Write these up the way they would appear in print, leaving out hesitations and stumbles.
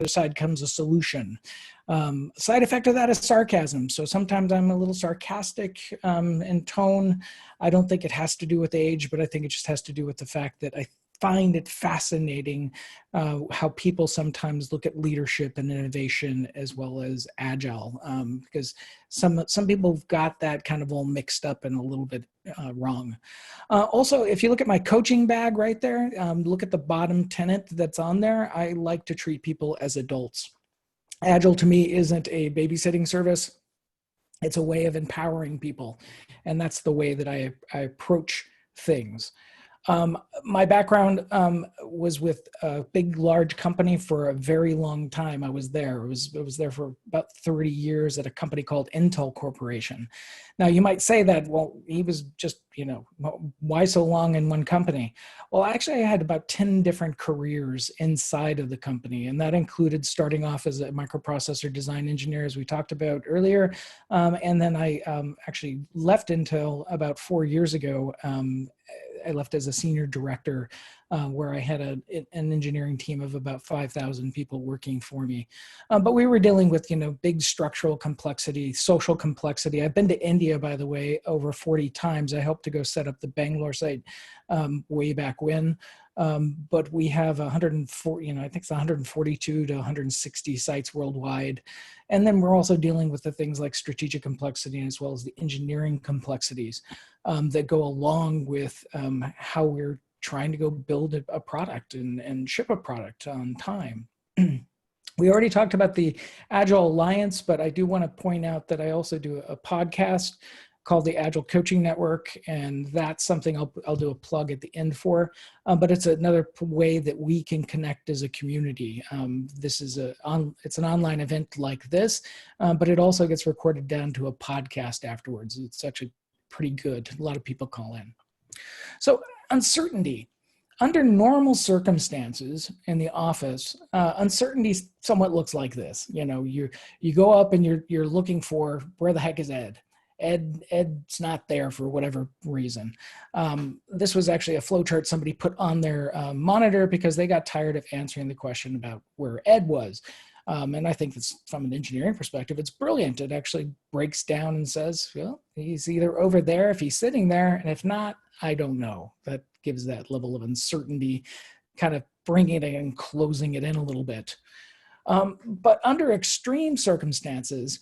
other side comes a solution. Side effect of that is sarcasm. So sometimes I'm a little sarcastic in tone. I don't think it has to do with age, but I think it just has to do with the fact that I find it fascinating how people sometimes look at leadership and innovation as well as agile, because some people have got that kind of all mixed up and a little bit wrong. Also, if you look at my coaching bag right there, look at the bottom tenet that's on there. I like to treat people as adults. Agile to me isn't a babysitting service. It's a way of empowering people. And that's the way that I approach things. My background was with a big, large company for a very long time. I was there. I was there for about 30 years at a company called Intel Corporation. Now, you might say that, well, he was just, why so long in one company? Well, actually, I had about 10 different careers inside of the company, and that included starting off as a microprocessor design engineer, as we talked about earlier. And then I actually left Intel about 4 years ago. I left as a senior director where I had an engineering team of about 5,000 people working for me. But we were dealing with, big structural complexity, social complexity. I've been to India, by the way, over 40 times. I helped to go set up the Bangalore site way back when. But we have 140, I think it's 142 to 160 sites worldwide. And then we're also dealing with the things like strategic complexity as well as the engineering complexities that go along with how we're trying to go build a product and ship a product on time. We already talked about the Agile Alliance, but I do want to point out that I also do a podcast called the Agile Coaching Network, and that's something I'll do a plug at the end for, but it's another way that we can connect as a community. This is it's an online event like this, but it also gets recorded down to a podcast afterwards. It's actually pretty good. A lot of people call in. So uncertainty. Under normal circumstances in the office, uncertainty somewhat looks like this. You go up and you're looking for, where the heck is Ed? Ed's not there for whatever reason. This was actually a flowchart somebody put on their monitor because they got tired of answering the question about where Ed was. And I think that's, from an engineering perspective, it's brilliant. It actually breaks down and says, well, he's either over there if he's sitting there, and if not, I don't know. That gives that level of uncertainty, kind of bringing it in and closing it in a little bit. But under extreme circumstances,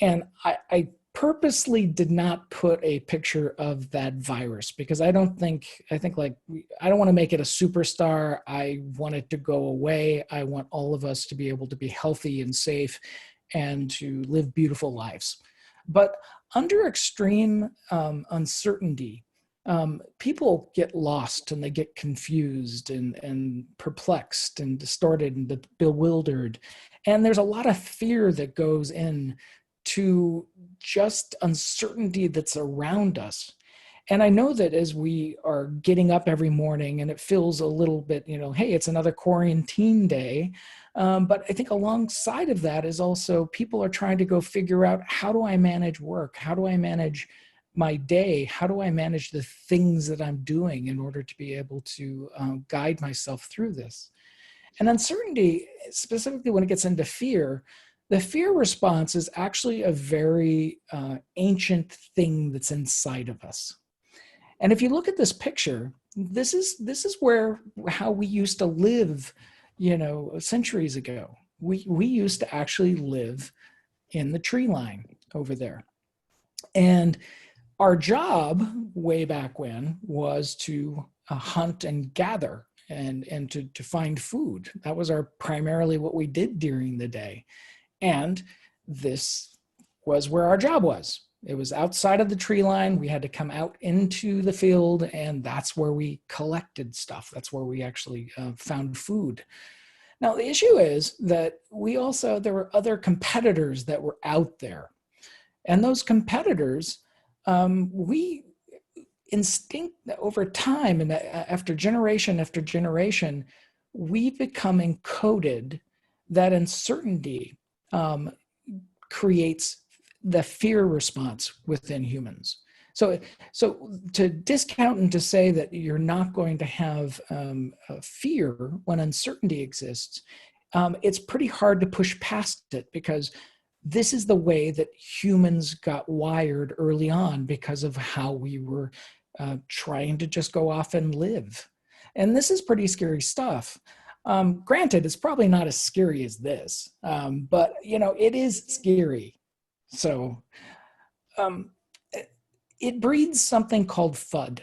and I purposely did not put a picture of that virus because I don't want to make it a superstar. I want it to go away. I want all of us to be able to be healthy and safe and to live beautiful lives. But under extreme uncertainty, people get lost and they get confused and perplexed and distorted and bewildered. And there's a lot of fear that goes in to just uncertainty that's around us. And I know that as we are getting up every morning and it feels a little bit, hey, it's another quarantine day. But I think alongside of that is also people are trying to go figure out, how do I manage work? How do I manage my day? How do I manage the things that I'm doing in order to be able to guide myself through this? And uncertainty, specifically when it gets into fear, the fear response is actually a very ancient thing that's inside of us. And if you look at this picture, this is how we used to live, centuries ago. We used to actually live in the tree line over there. And our job way back when was to hunt and gather and to find food. That was primarily what we did during the day. And this was where our job was. It was outside of the tree line. We had to come out into the field, and that's where we collected stuff. That's where we actually found food. Now, the issue is that there were other competitors that were out there. And those competitors, we over time and after generation, we become encoded that uncertainty creates the fear response within humans. So to discount and to say that you're not going to have fear when uncertainty exists it's pretty hard to push past it because this is the way that humans got wired early on because of how we were trying to just go off and live. And this is pretty scary stuff. Granted, it's probably not as scary as this, but it is scary. So um, it breeds something called FUD.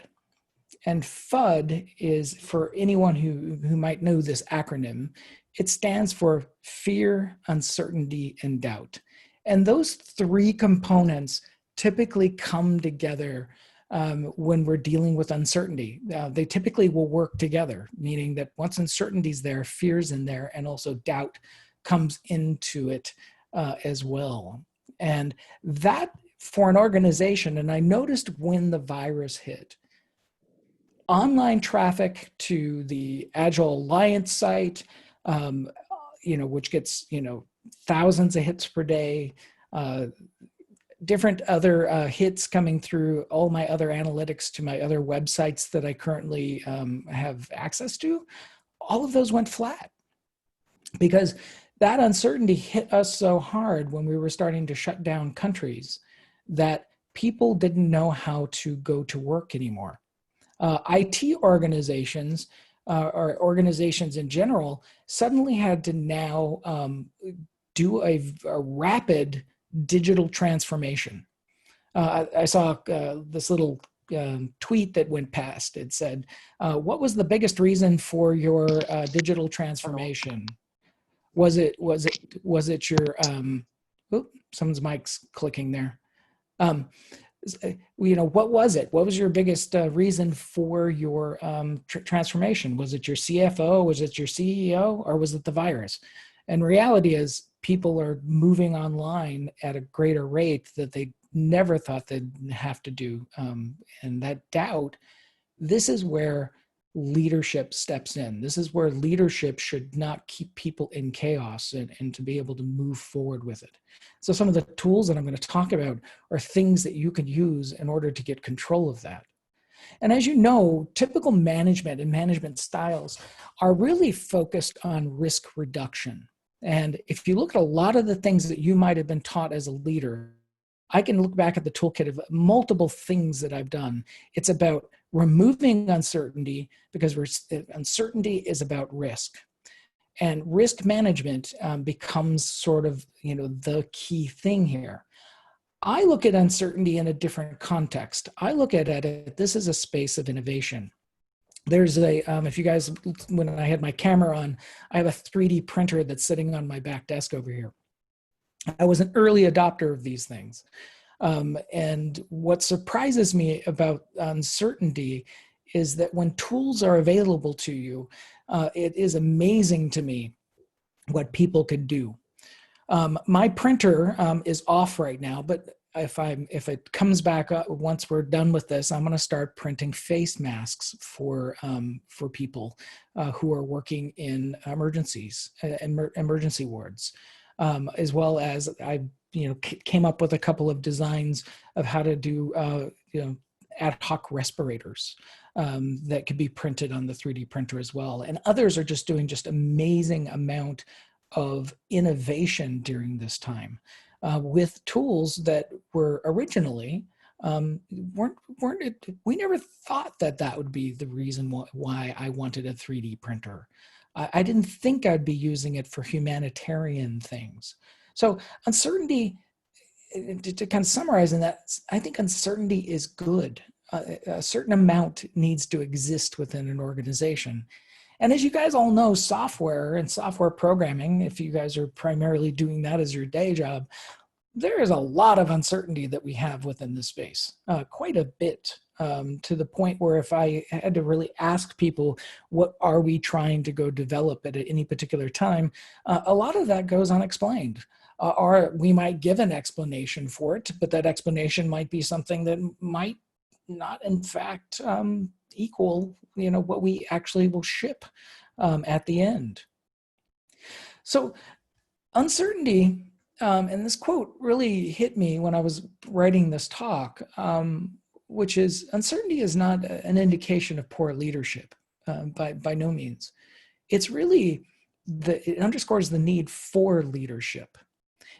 And FUD is, for anyone who might know this acronym, it stands for fear, uncertainty, and doubt. And those three components typically come together when we're dealing with uncertainty. They typically will work together, meaning that once uncertainty's there, fear's in there, and also doubt comes into it as well. And that, for an organization, and I noticed when the virus hit, online traffic to the Agile Alliance site, which gets, thousands of hits per day, different other hits coming through all my other analytics to my other websites that I currently have access to, all of those went flat because that uncertainty hit us so hard when we were starting to shut down countries that people didn't know how to go to work anymore. IT organizations or organizations in general suddenly had to now do a rapid digital transformation. I saw this little tweet that went past. It said, "What was the biggest reason for your digital transformation? Was it your?" Someone's mic's clicking there. What was it? What was your biggest reason for your transformation? Was it your CFO? Was it your CEO? Or was it the virus? And reality is people are moving online at a greater rate that they never thought they'd have to do. And that doubt, this is where leadership steps in. This is where leadership should not keep people in chaos and to be able to move forward with it. So some of the tools that I'm going to talk about are things that you can use in order to get control of that. And as you know, typical management and management styles are really focused on risk reduction. And if you look at a lot of the things that you might have been taught as a leader, I can look back at the toolkit of multiple things that I've done. It's about removing uncertainty because uncertainty is about risk. And risk management becomes sort of, the key thing here. I look at uncertainty in a different context. I look at it, this is a space of innovation. There's if you guys, when I had my camera on, I have a 3D printer that's sitting on my back desk over here. I was an early adopter of these things. And what surprises me about uncertainty is that when tools are available to you, it is amazing to me what people can do. My printer is off right now, but if it comes back up once we're done with this, I'm going to start printing face masks for people who are working in emergency wards, as well as I came up with a couple of designs of how to do ad hoc respirators that could be printed on the 3D printer as well. And others are just doing just amazing amount of innovation during this time with tools that were originally we never thought that would be the reason why I wanted a 3D printer. I didn't think I'd be using it for humanitarian things. So uncertainty, to kind of summarize in that, I think uncertainty is good. A certain amount needs to exist within an organization. And as you guys all know, software and software programming, if you guys are primarily doing that as your day job, there is a lot of uncertainty that we have within this space, quite a bit, to the point where if I had to really ask people, what are we trying to go develop at any particular time, a lot of that goes unexplained. Or we might give an explanation for it, but that explanation might be something that might not, in fact, equal, what we actually will ship at the end. So uncertainty, and this quote really hit me when I was writing this talk, which is, uncertainty is not an indication of poor leadership, by no means. It's really it underscores the need for leadership.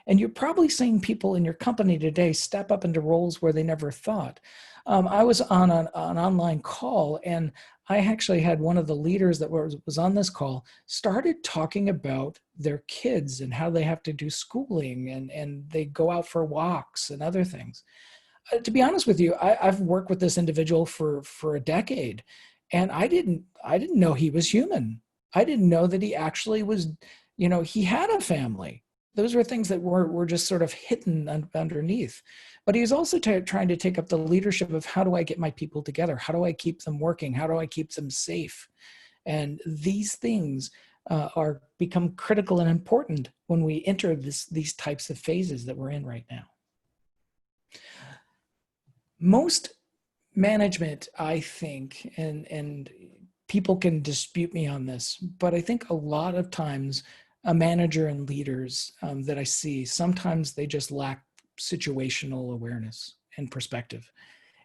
And you're probably seeing people in your company today step up into roles where they never thought. I was on an online call, and I actually had one of the leaders that was on this call started talking about their kids and how they have to do schooling, and they go out for walks and other things. To be honest with you, I've worked with this individual for a decade, and I didn't know he was human. I didn't know that he actually was, he had a family. Those were things that were just sort of hidden underneath. But he was also trying to take up the leadership of, how do I get my people together? How do I keep them working? How do I keep them safe? And these things are become critical and important when we enter these types of phases that we're in right now. Most management, I think, and people can dispute me on this, but I think a lot of times a manager and leaders that I see, sometimes they just lack situational awareness and perspective.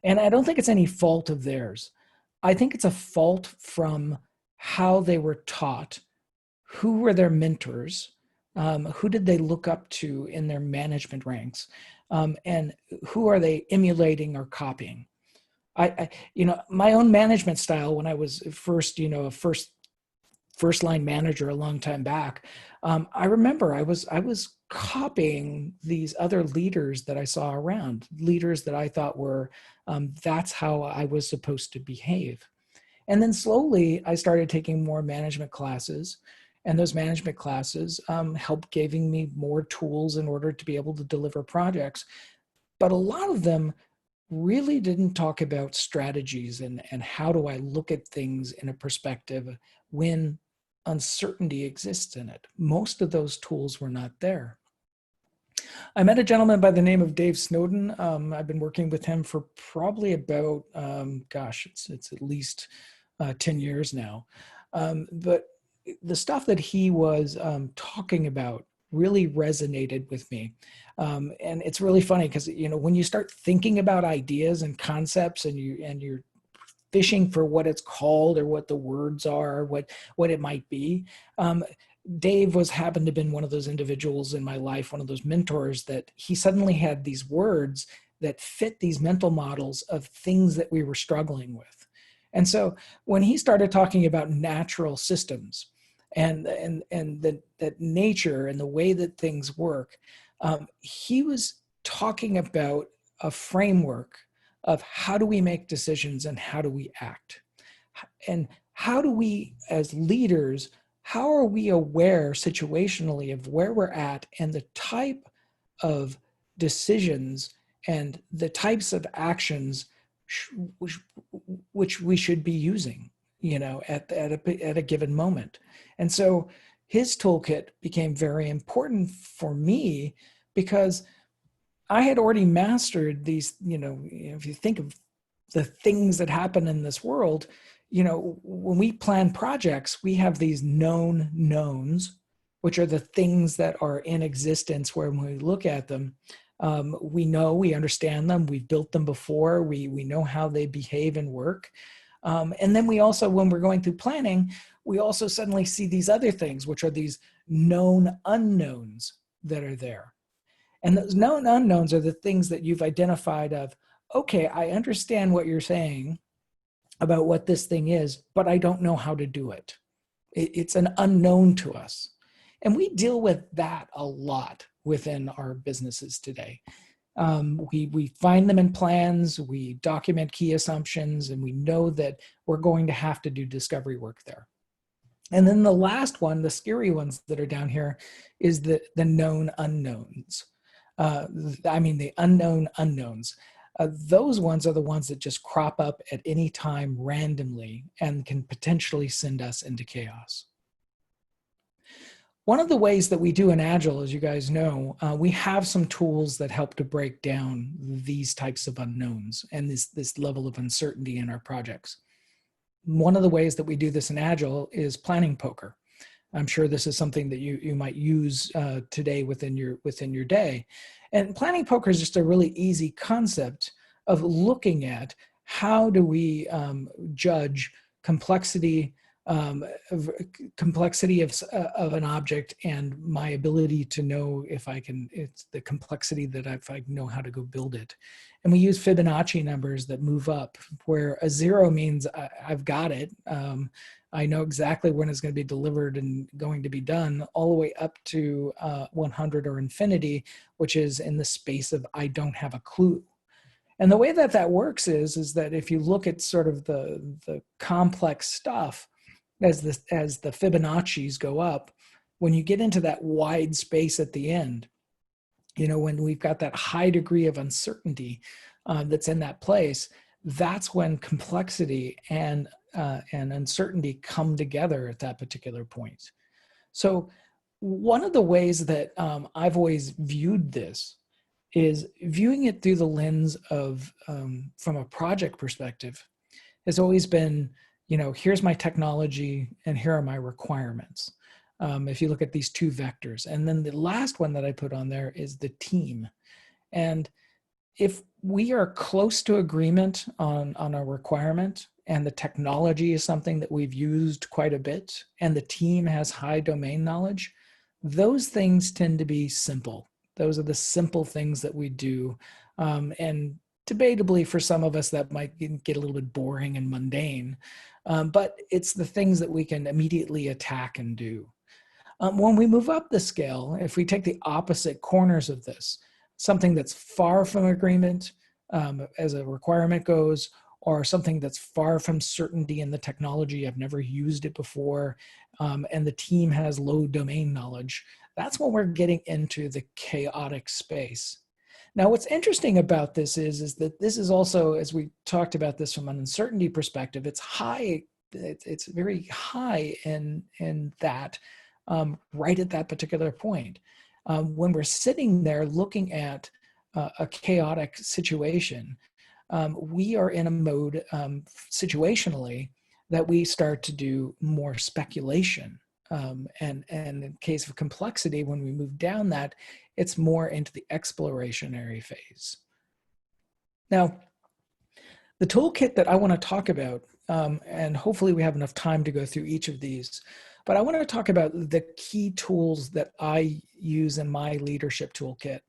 And I don't think it's any fault of theirs. I think it's a fault from how they were taught, who were their mentors, who did they look up to in their management ranks, and who are they emulating or copying. My own management style, when I was first, a first line manager a long time back, I remember I was copying these other leaders that I saw around, leaders that I thought were, that's how I was supposed to behave. And then slowly I started taking more management classes, and those management classes helped giving me more tools in order to be able to deliver projects. But a lot of them really didn't talk about strategies and how do I look at things in a perspective when uncertainty exists in it. Most of those tools were not there. I met a gentleman by the name of Dave Snowden. I've been working with him for probably about, it's at least 10 years now. But the stuff that he was talking about really resonated with me. And it's really funny because, when you start thinking about ideas and concepts, and you're fishing for what it's called or what the words are, what it might be. Dave happened to have been one of those individuals in my life, one of those mentors, that he suddenly had these words that fit these mental models of things that we were struggling with. And so when he started talking about natural systems and that nature and the way that things work, he was talking about a framework of how do we make decisions and how do we act? And how do we, as leaders, how are we aware situationally of where we're at and the type of decisions and the types of actions which we should be using, at a given moment. And so his toolkit became very important for me because I had already mastered these, if you think of the things that happen in this world, when we plan projects, we have these known knowns, which are the things that are in existence where when we look at them, we understand them, we've built them before, we know how they behave and work. And then we also, when we're going through planning, we also suddenly see these other things, which are these known unknowns that are there. And those known unknowns are the things that you've identified of, okay, I understand what you're saying about what this thing is, but I don't know how to do it. It's an unknown to us. And we deal with that a lot within our businesses today. We find them in plans, we document key assumptions, and we know that we're going to have to do discovery work there. And then the last one, the scary ones that are down here, is the known unknowns. The unknown unknowns. Those ones are the ones that just crop up at any time randomly and can potentially send us into chaos. One of the ways that we do in Agile, as you guys know, we have some tools that help to break down these types of unknowns and this level of uncertainty in our projects. One of the ways that we do this in Agile is planning poker. I'm sure this is something that you might use today within your day. And planning poker is just a really easy concept of looking at how do we judge complexity complexity of an object and my ability to know if I can, it's the complexity that if I know how to go build it. And we use Fibonacci numbers that move up, where a 0 means I've got it. I know exactly when it's going to be delivered and going to be done, all the way up to 100 or infinity, which is in the space of I don't have a clue. And the way that that works is that if you look at sort of the complex stuff, as the Fibonacci's go up, when you get into that wide space at the end, when we've got that high degree of uncertainty that's in that place, that's when complexity and uncertainty come together at that particular point. So one of the ways that I've always viewed this is viewing it through the lens of, from a project perspective, has always been, here's my technology and here are my requirements. If you look at these two vectors. And then the last one that I put on there is the team. And if we are close to agreement on a requirement and the technology is something that we've used quite a bit and the team has high domain knowledge, those things tend to be simple. Those are the simple things that we do. And debatably for some of us that might get a little bit boring and mundane, but it's the things that we can immediately attack and do. When we move up the scale, if we take the opposite corners of this, something that's far from agreement as a requirement goes, or something that's far from certainty in the technology, I've never used it before, and the team has low domain knowledge, that's when we're getting into the chaotic space. Now, what's interesting about this is that this is also, as we talked about this from an uncertainty perspective, it's high, it's very high in that, right at that particular point. When we're sitting there looking at a chaotic situation, we are in a mode situationally that we start to do more speculation. And in case of complexity, when we move down that, it's more into the explorationary phase. Now, the toolkit that I want to talk about, and hopefully we have enough time to go through each of these, but I want to talk about the key tools that I use in my leadership toolkit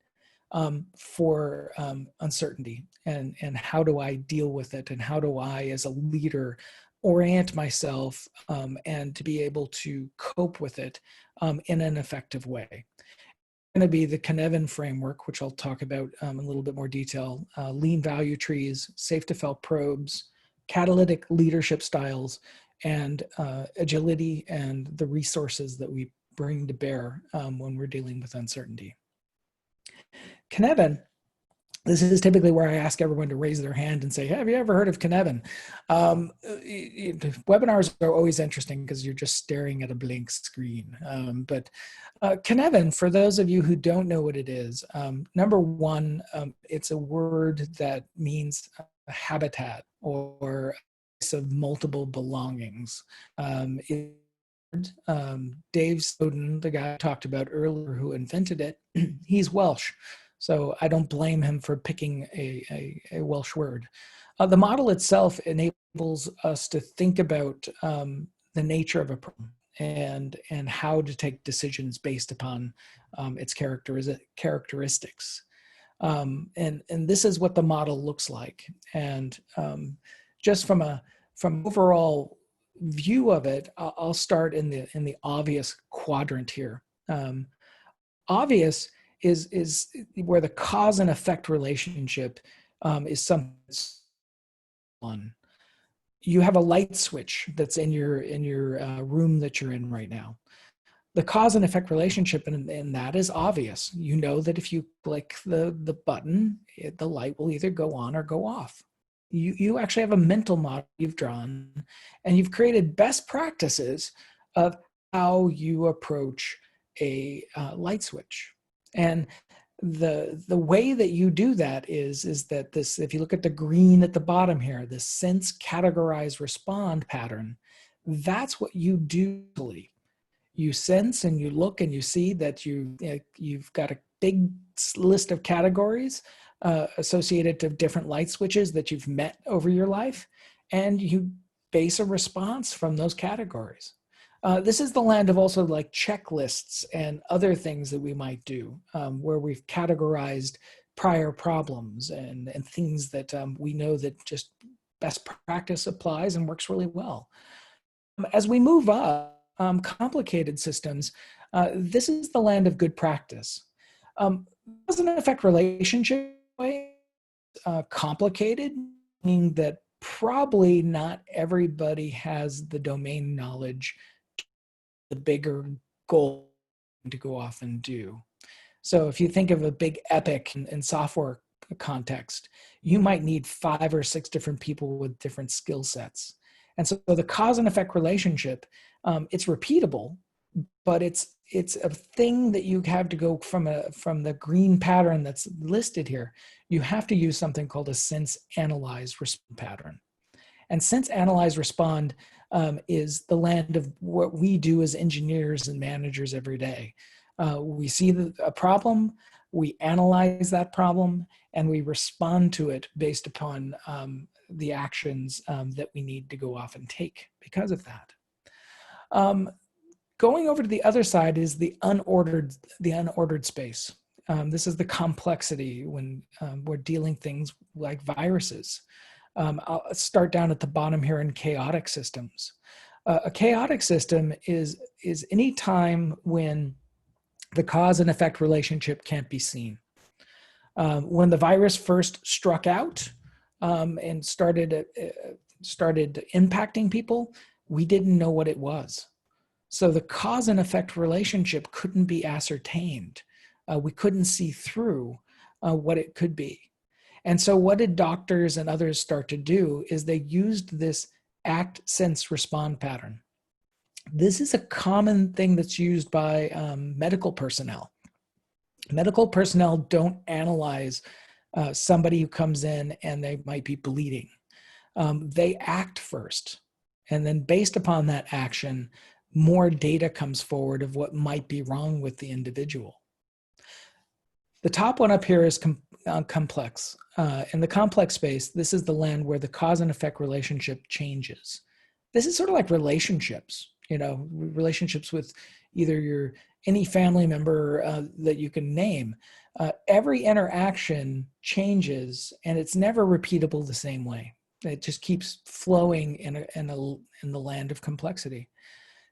for uncertainty and how do I deal with it and how do I, as a leader, orient myself and to be able to cope with it in an effective way. Going to be the Cynefin framework, which I'll talk about in a little bit more detail, lean value trees, safe to fail probes, catalytic leadership styles, and agility and the resources that we bring to bear when we're dealing with uncertainty. Cynefin, this is typically where I ask everyone to raise their hand and say, have you ever heard of Cynefin? Webinars are always interesting because you're just staring at a blank screen. But Cynefin, for those of you who don't know what it is, number one, it's a word that means a habitat or a place of multiple belongings. Dave Snowden, the guy I talked about earlier who invented it, he's Welsh. So I don't blame him for picking a Welsh word. The model itself enables us to think about the nature of a problem and how to take decisions based upon its characteristics. And this is what the model looks like. And just from overall view of it, I'll start in the obvious quadrant here. Obvious is where the cause and effect relationship is something that's on. You have a light switch that's in your room that you're in right now. The cause and effect relationship in that is obvious. You know that if you click the button, the light will either go on or go off. You actually have a mental model you've drawn, and you've created best practices of how you approach a light switch. And the way that you do that is that this, if you look at the green at the bottom here, the sense, categorize, respond pattern, that's what you do. You sense and you look and you see that you've got a big list of categories associated to different light switches that you've met over your life, and you base a response from those categories. This is the land of also like checklists and other things that we might do, where we've categorized prior problems and things that we know that just best practice applies and works really well. As we move up complicated systems, this is the land of good practice. Doesn't affect relationship way, complicated, meaning that probably not everybody has the domain knowledge, the bigger goal to go off and do. So if you think of a big epic in software context, you might need 5 or 6 different people with different skill sets. And so the cause and effect relationship, it's repeatable, but it's a thing that you have to go from the green pattern that's listed here. You have to use something called a sense, analyze, respond pattern. And sense, analyze, respond is the land of what we do as engineers and managers every day. We see a problem, we analyze that problem, and we respond to it based upon the actions that we need to go off and take because of that. Going over to the other side is the unordered space. This is the complexity when we're dealing things like viruses. I'll start down at the bottom here in chaotic systems. A chaotic system is any time when the cause and effect relationship can't be seen. When the virus first struck out and started impacting people, we didn't know what it was. So the cause and effect relationship couldn't be ascertained. We couldn't see through what it could be. And so what did doctors and others start to do is they used this act, sense, respond pattern. This is a common thing that's used by medical personnel. Medical personnel don't analyze somebody who comes in and they might be bleeding. They act first. And then based upon that action, more data comes forward of what might be wrong with the individual. The top one up here is complex. In the complex space, this is the land where the cause and effect relationship changes. This is sort of like relationships, relationships with either any family member that you can name. Every interaction changes and it's never repeatable the same way. It just keeps flowing in the land of complexity.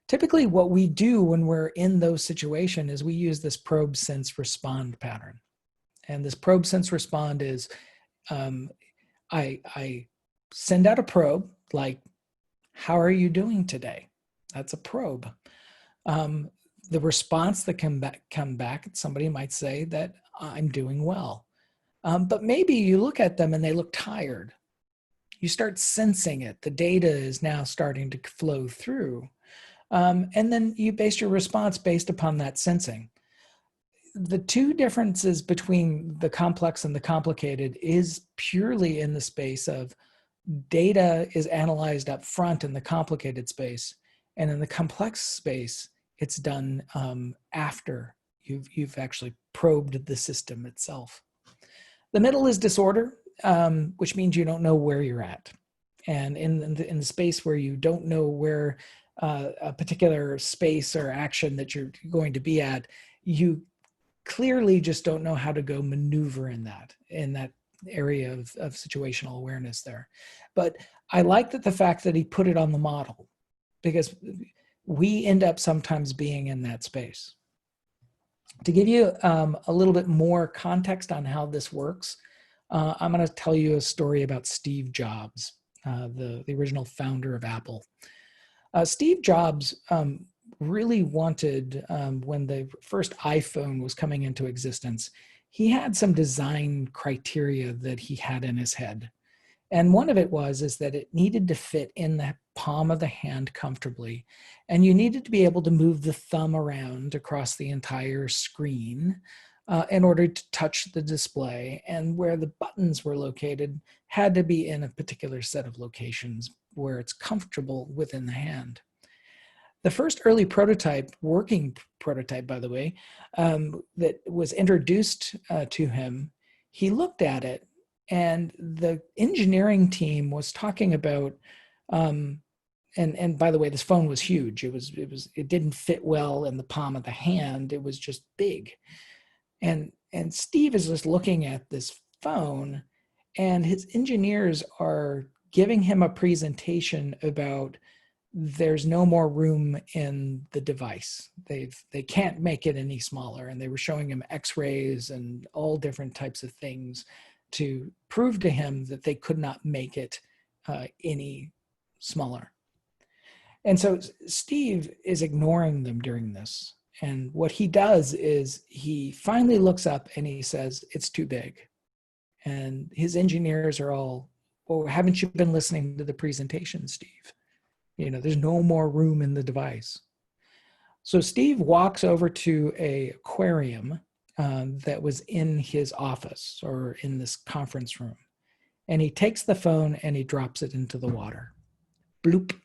Typically what we do when we're in those situations is we use this probe, sense, respond pattern. And this probe, sense, respond is I send out a probe like, how are you doing today? That's a probe. The response that come back, somebody might say that I'm doing well. But maybe you look at them and they look tired. You start sensing it. The data is now starting to flow through. And then you base your response based upon that sensing. The two differences between the complex and the complicated is purely in the space of data is analyzed up front in the complicated space, and in the complex space, it's done after you've actually probed the system itself. The middle is disorder, which means you don't know where you're at. And in the space where you don't know where a particular space or action that you're going to be at, you clearly just don't know how to go maneuver in that area of situational awareness there. But I like the fact that he put it on the model, because we end up sometimes being in that space. To give you a little bit more context on how this works, I'm going to tell you a story about Steve Jobs, the original founder of Apple. Steve Jobs really wanted, when the first iPhone was coming into existence, he had some design criteria that he had in his head. And one of it is that it needed to fit in the palm of the hand comfortably. And you needed to be able to move the thumb around across the entire screen in order to touch the display. And where the buttons were located had to be in a particular set of locations where it's comfortable within the hand. The first early prototype, working prototype, by the way, that was introduced to him, he looked at it, and the engineering team was talking about and by the way, this phone was huge. It didn't fit well in the palm of the hand. It was just big. And Steve is just looking at this phone, and his engineers are giving him a presentation about there's no more room in the device. They can't make it any smaller. And they were showing him x-rays and all different types of things to prove to him that they could not make it any smaller. And so Steve is ignoring them during this. And what he does is he finally looks up and he says, "It's too big." And his engineers are all, "Well, haven't you been listening to the presentation, Steve? There's no more room in the device." So Steve walks over to an aquarium that was in his office or in this conference room. And he takes the phone and he drops it into the water. Bloop.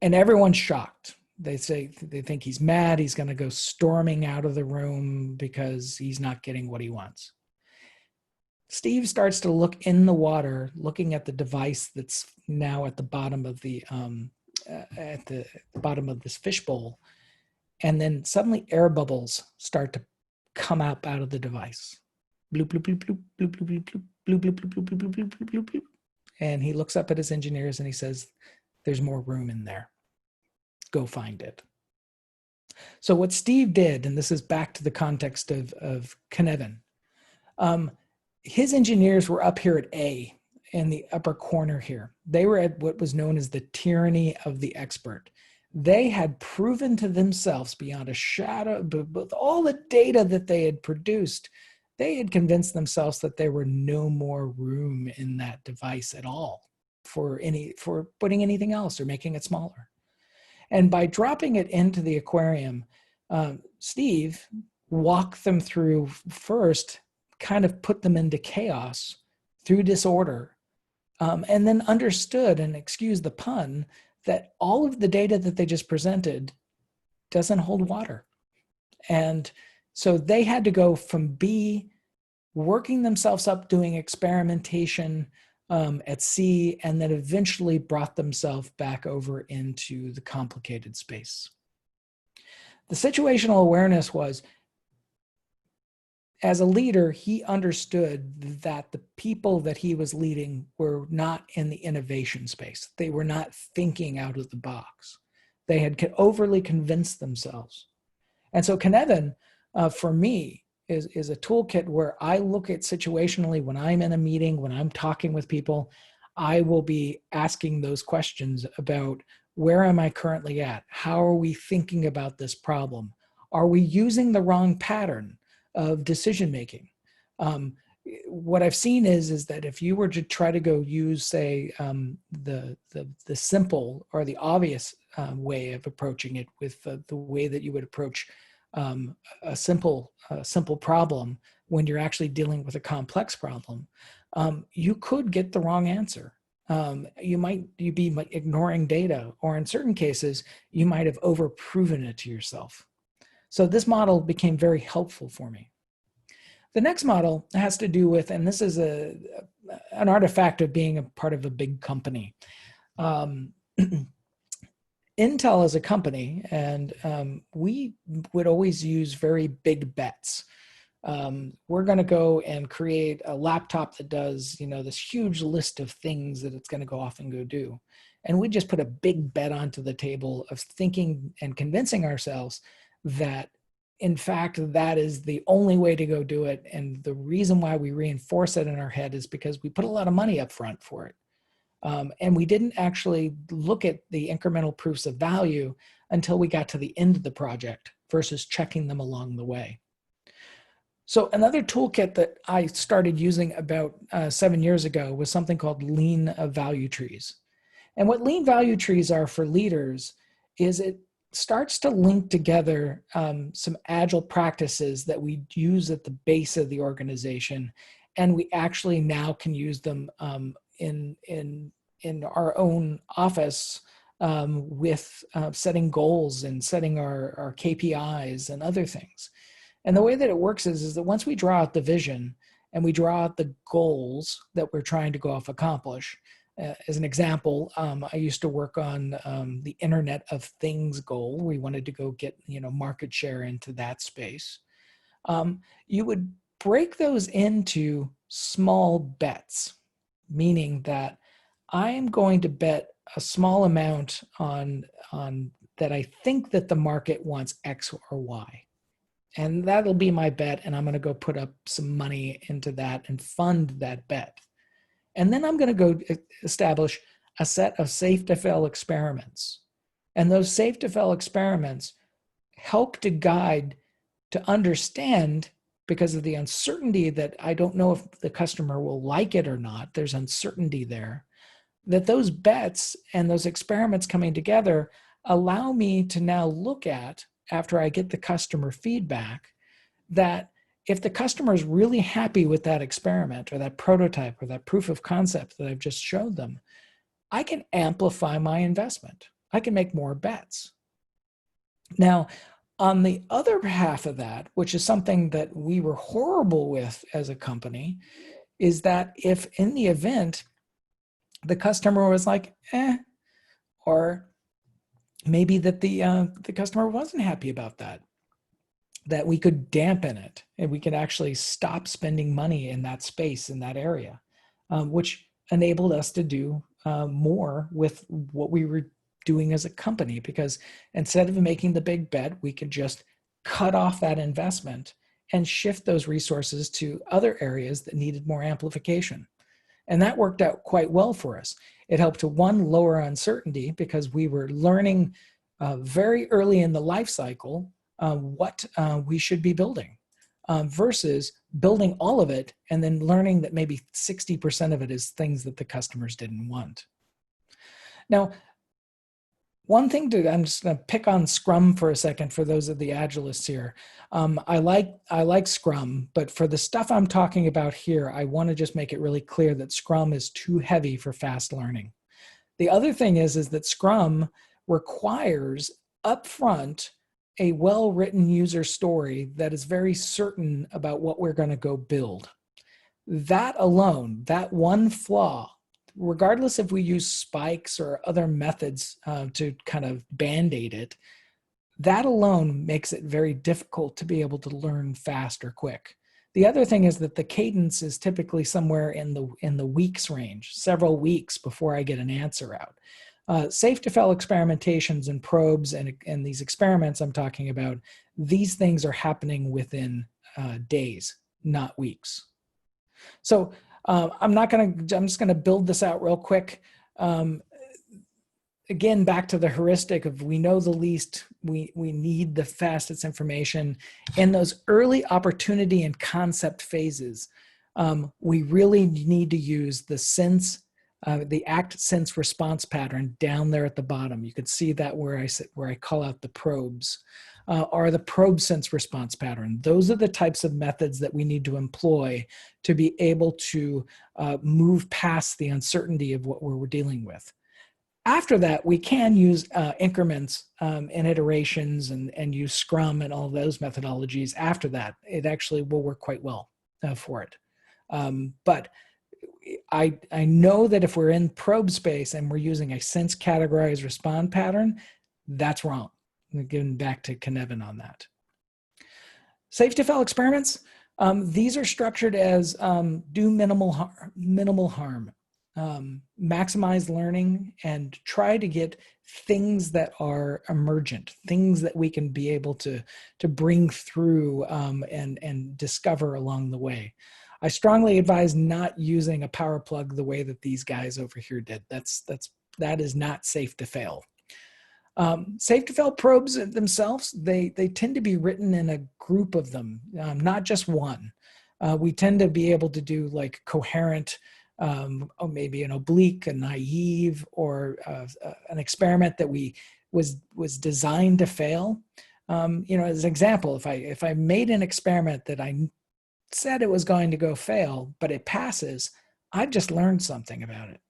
And everyone's shocked. They think he's mad. He's going to go storming out of the room because he's not getting what he wants. Steve starts to look in the water, looking at the device that's now at the bottom of the bottom of this fishbowl, and then suddenly air bubbles start to come out of the device. Bloop bloop bloop bloop bloop bloop bloop bloop bloop bloop bloop bloop bloop bloop bloop bloop. And he looks up at his engineers and he says, "There's more room in there. Go find it." So what Steve did, and this is back to the context of Cynefin, his engineers were up here at A in the upper corner here. They were at what was known as the tyranny of the expert. They had proven to themselves beyond a shadow, with all the data that they had produced, they had convinced themselves that there were no more room in that device at all for putting anything else or making it smaller. And by dropping it into the aquarium, Steve walked them through first, kind of put them into chaos through disorder, and then understood, and excuse the pun, that all of the data that they just presented doesn't hold water. And so they had to go from B, working themselves up, doing experimentation at C, and then eventually brought themselves back over into the complicated space. The situational awareness was, as a leader, he understood that the people that he was leading were not in the innovation space. They were not thinking out of the box. They had overly convinced themselves. And so Cynefin, for me, is a toolkit where I look at situationally when I'm in a meeting, when I'm talking with people, I will be asking those questions about, where am I currently at? How are we thinking about this problem? Are we using the wrong pattern of decision making? What I've seen is that if you were to try to go use, say, the simple or the obvious way of approaching it with the way that you would approach a simple problem when you're actually dealing with a complex problem, you could get the wrong answer. You'd be ignoring data, or in certain cases, you might have overproven it to yourself. So this model became very helpful for me. The next model has to do with, and this is an artifact of being a part of a big company. Intel is a company, and we would always use very big bets. We're going to go and create a laptop that does, this huge list of things that it's going to go off and go do. And we just put a big bet onto the table of thinking and convincing ourselves that, in fact, that is the only way to go do it. And the reason why we reinforce it in our head is because we put a lot of money up front for it. And we didn't actually look at the incremental proofs of value until we got to the end of the project versus checking them along the way. So another toolkit that I started using about 7 years ago was something called lean value trees. And what lean value trees are for leaders is it starts to link together some agile practices that we use at the base of the organization, and we actually now can use them in our own office with setting goals and setting our KPIs and other things. And the way that it works is that once we draw out the vision and we draw out the goals that we're trying to go off accomplish, as an example, I used to work on the Internet of Things goal. We wanted to go get, market share into that space. You would break those into small bets, meaning that I am going to bet a small amount on that I think that the market wants X or Y. And that'll be my bet. And I'm going to go put up some money into that and fund that bet. And then I'm going to go establish a set of safe to fail experiments. And those safe to fail experiments help to guide to understand, because of the uncertainty that I don't know if the customer will like it or not, there's uncertainty there, that those bets and those experiments coming together allow me to now look at, after I get the customer feedback, that if the customer is really happy with that experiment or that prototype or that proof of concept that I've just showed them, I can amplify my investment. I can make more bets. Now, on the other half of that, which is something that we were horrible with as a company, is that if in the event the customer was like, or maybe that the customer wasn't happy about that we could dampen it and we could actually stop spending money in that space, in that area, which enabled us to do more with what we were doing as a company, because instead of making the big bet, we could just cut off that investment and shift those resources to other areas that needed more amplification. And that worked out quite well for us. It helped to, one, lower uncertainty, because we were learning very early in the life cycle what we should be building, versus building all of it and then learning that maybe 60% of it is things that the customers didn't want. Now, one thing I'm just going to pick on Scrum for a second for those of the Agilists here. I like Scrum, but for the stuff I'm talking about here, I want to just make it really clear that Scrum is too heavy for fast learning. The other thing is that Scrum requires upfront a well-written user story that is very certain about what we're going to go build. That alone, that one flaw, regardless if we use spikes or other methods to kind of band-aid it, that alone makes it very difficult to be able to learn fast or quick. The other thing is that the cadence is typically somewhere in the weeks range, several weeks before I get an answer out. Safe to fail experimentations and probes and these experiments I'm talking about, these things are happening within days, not weeks. So I'm just going to build this out real quick. Again, back to the heuristic of we know the least, we need the fastest information. In those early opportunity and concept phases, we really need to use the sense, the act, sense, response pattern down there at the bottom. You can see that where I call out the probes, or the probe sense response pattern. Those are the types of methods that we need to employ to be able to move past the uncertainty of what we're dealing with. After that, we can use increments and iterations and use Scrum and all those methodologies. After that, it actually will work quite well for it. But I know that if we're in probe space and we're using a sense categorized respond pattern, that's wrong. Getting back to Knevin on that. Safe to fail experiments. These are structured as do minimal harm, maximize learning, and try to get things that are emergent, things that we can be able to bring through and discover along the way. I strongly advise not using a power plug the way that these guys over here did. That is not safe to fail. Safe to fail probes themselves, they tend to be written in a group of them, not just one. We tend to be able to do like coherent, or maybe an oblique, a naive, or an experiment that was designed to fail. As an example, if I made an experiment that I said it was going to go fail, but it passes, I've just learned something about it.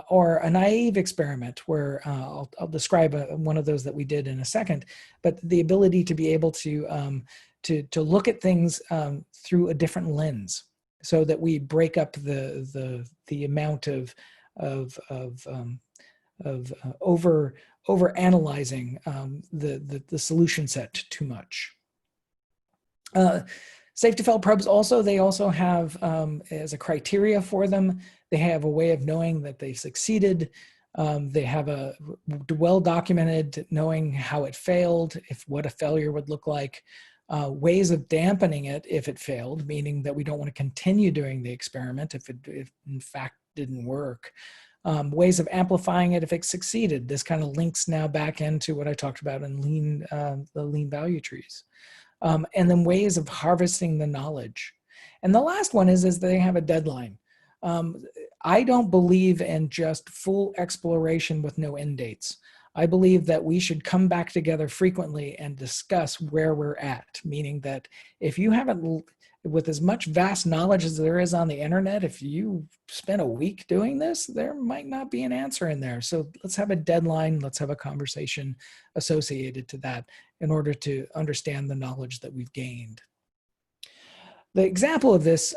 Or a naive experiment where I'll describe one of those that we did in a second, but the ability to be able to look at things through a different lens, so that we break up the amount of over analyzing the solution set too much. Safe to fail probes they also have, as a criteria for them, they have a way of knowing that they've succeeded. They have a well-documented knowing how it failed, what a failure would look like, ways of dampening it if it failed, meaning that we don't want to continue doing the experiment if in fact didn't work. Ways of amplifying it if it succeeded. This kind of links now back into what I talked about in the lean value trees. And then ways of harvesting the knowledge. And the last one is they have a deadline. I don't believe in just full exploration with no end dates. I believe that we should come back together frequently and discuss where we're at, meaning that if you haven't, with as much vast knowledge as there is on the internet, if you spend a week doing this, there might not be an answer in there. So let's have a deadline. Let's have a conversation associated to that in order to understand the knowledge that we've gained. The example of this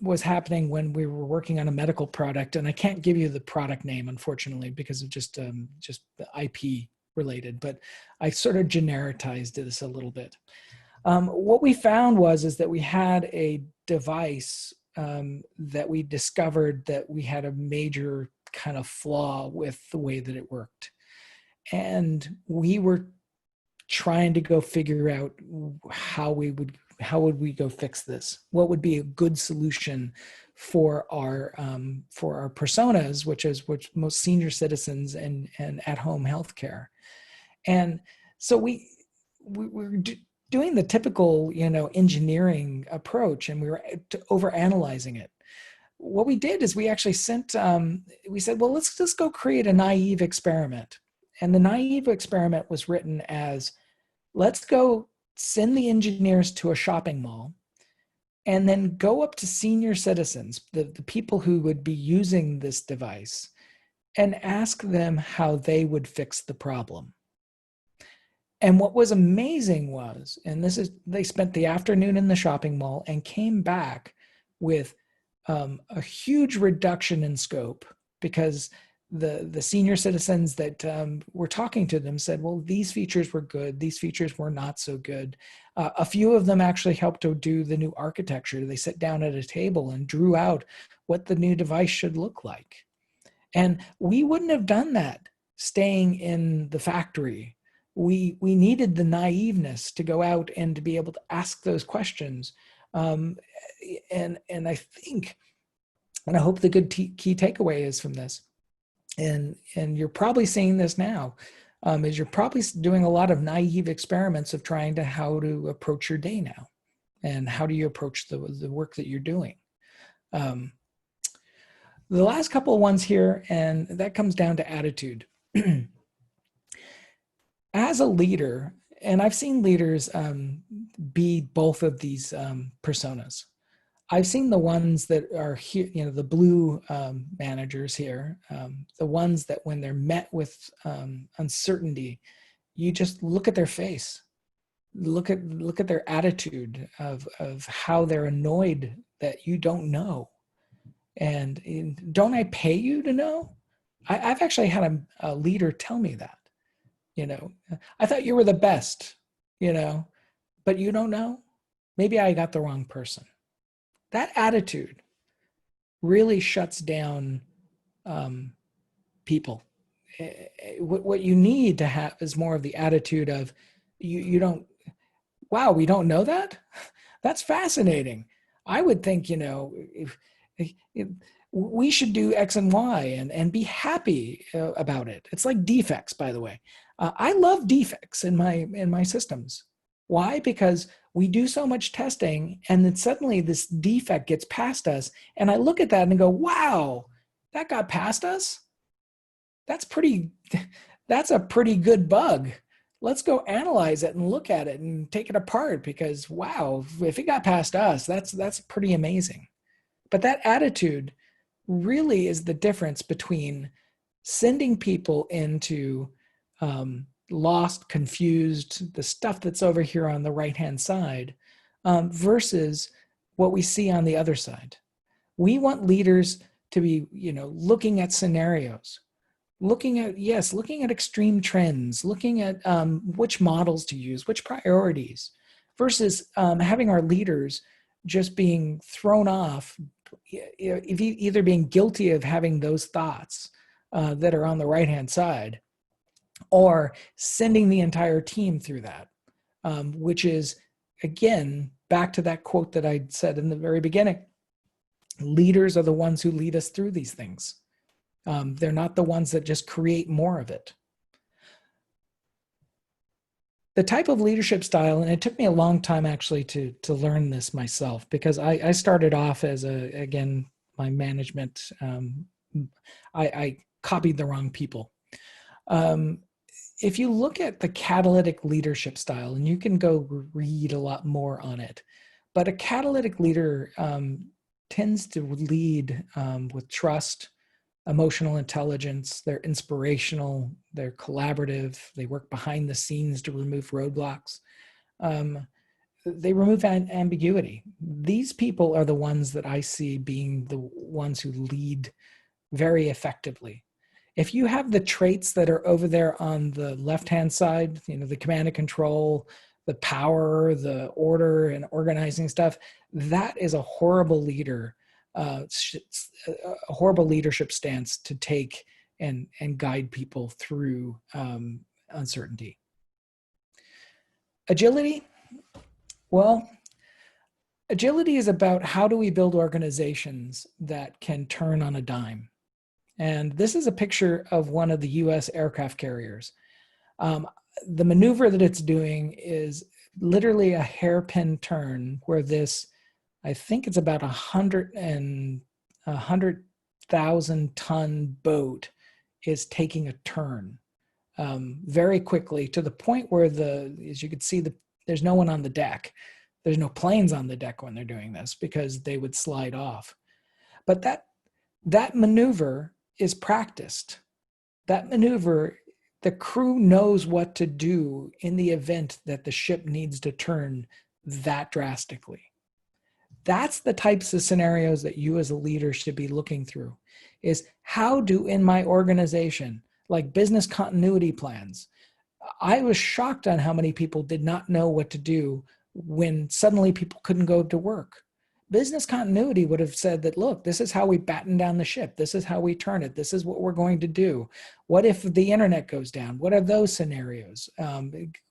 was happening when we were working on a medical product, and I can't give you the product name, unfortunately, because of just the IP related, but I sort of genericized this a little bit. What we found is that we had a device that we discovered that we had a major kind of flaw with the way that it worked. And we were trying to go figure out how would we go fix this? What would be a good solution for our personas, which most senior citizens and at-home healthcare. And so we were doing the typical, engineering approach, and we were overanalyzing it. What we did is we actually we said, well, let's just go create a naive experiment. And the naive experiment was written as, let's go send the engineers to a shopping mall and then go up to senior citizens, the people who would be using this device, and ask them how they would fix the problem. And what was amazing was, they spent the afternoon in the shopping mall and came back with a huge reduction in scope, because the senior citizens that were talking to them said, well, these features were good, these features were not so good. A few of them actually helped to do the new architecture. They sat down at a table and drew out what the new device should look like. And we wouldn't have done that staying in the factory. We needed the naiveness to go out and to be able to ask those questions. And I think, and I hope the good key takeaway is from this, and you're probably seeing this now, is you're probably doing a lot of naive experiments of trying to how to approach your day now, and how do you approach the work that you're doing. The last couple of ones here, and that comes down to attitude. As a leader, and I've seen leaders be both of these personas. I've seen the ones that are here, the blue managers here, the ones that when they're met with uncertainty, you just look at their face, look at their attitude of how they're annoyed that you don't know. And don't I pay you to know? I've actually had a leader tell me that, I thought you were the best, but you don't know. Maybe I got the wrong person. That attitude really shuts down people. What you need to have is more of the attitude of, you don't, wow, we don't know that? That's fascinating. I would think, we should do X and Y and be happy about it. It's like defects, by the way. I love defects in my systems. Why? Because we do so much testing, and then suddenly this defect gets past us, and I look at that and go, wow, that got past us? That's a pretty good bug. Let's go analyze it and look at it and take it apart, because wow, if it got past us, that's pretty amazing. But that attitude really is the difference between sending people into lost, confused, the stuff that's over here on the right-hand side, versus what we see on the other side. We want leaders to be, looking at scenarios, looking at extreme trends, looking at which models to use, which priorities, versus having our leaders just being thrown off, either being guilty of having those thoughts that are on the right-hand side, or sending the entire team through that, which is, again, back to that quote that I said in the very beginning. Leaders are the ones who lead us through these things. They're not the ones that just create more of it. The type of leadership style, and it took me a long time actually to learn this myself, because I started off as my management, I copied the wrong people. If you look at the catalytic leadership style, and you can go read a lot more on it, but a catalytic leader tends to lead with trust, emotional intelligence. They're inspirational, they're collaborative, they work behind the scenes to remove roadblocks. They remove ambiguity. These people are the ones that I see being the ones who lead very effectively. If you have the traits that are over there on the left-hand side, the command and control, the power, the order and organizing stuff, that is a horrible leader, a horrible leadership stance to take and guide people through uncertainty. Agility, well, agility is about how do we build organizations that can turn on a dime. And this is a picture of one of the US aircraft carriers. The maneuver that it's doing is literally a hairpin turn where this, I think it's about 100,000 ton boat is taking a turn very quickly, to the point where as you can see, there's no one on the deck. There's no planes on the deck when they're doing this, because they would slide off. But that maneuver is practiced. That maneuver, the crew knows what to do in the event that the ship needs to turn that drastically. That's the types of scenarios that you as a leader should be looking through, is how do, in my organization, like business continuity plans, I was shocked on how many people did not know what to do when suddenly people couldn't go to work. Business continuity would have said that, look, this is how we batten down the ship. This is how we turn it. This is what we're going to do. What if the internet goes down? What are those scenarios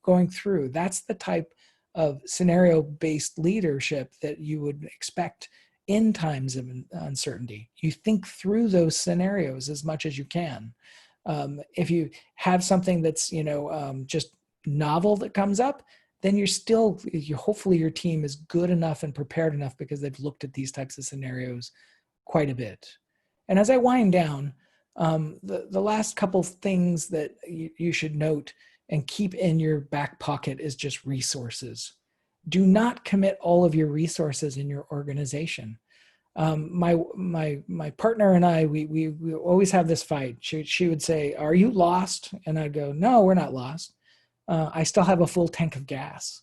going through? That's the type of scenario-based leadership that you would expect in times of uncertainty. You think through those scenarios as much as you can. If you have something that's, just novel that comes up, then hopefully your team is good enough and prepared enough because they've looked at these types of scenarios quite a bit. And as I wind down, the last couple things that you should note and keep in your back pocket is just resources. Do not commit all of your resources in your organization. My partner and I, we always have this fight. She would say, "Are you lost?" And I'd go, "No, we're not lost. I still have a full tank of gas."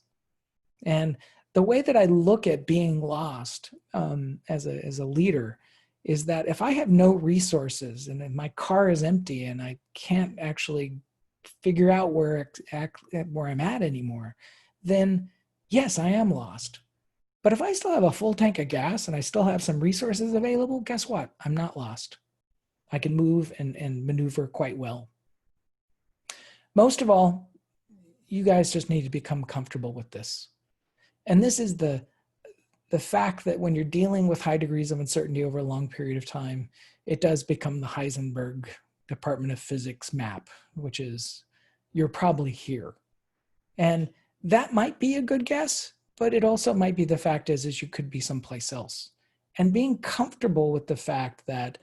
And the way that I look at being lost as a leader is that if I have no resources and my car is empty and I can't actually figure out where I'm at anymore, then yes, I am lost. But if I still have a full tank of gas and I still have some resources available, guess what? I'm not lost. I can move and maneuver quite well. Most of all, you guys just need to become comfortable with this. And this is the fact that when you're dealing with high degrees of uncertainty over a long period of time, it does become the Heisenberg Department of Physics map, which is, you're probably here. And that might be a good guess, but it also might be the fact is you could be someplace else. And being comfortable with the fact that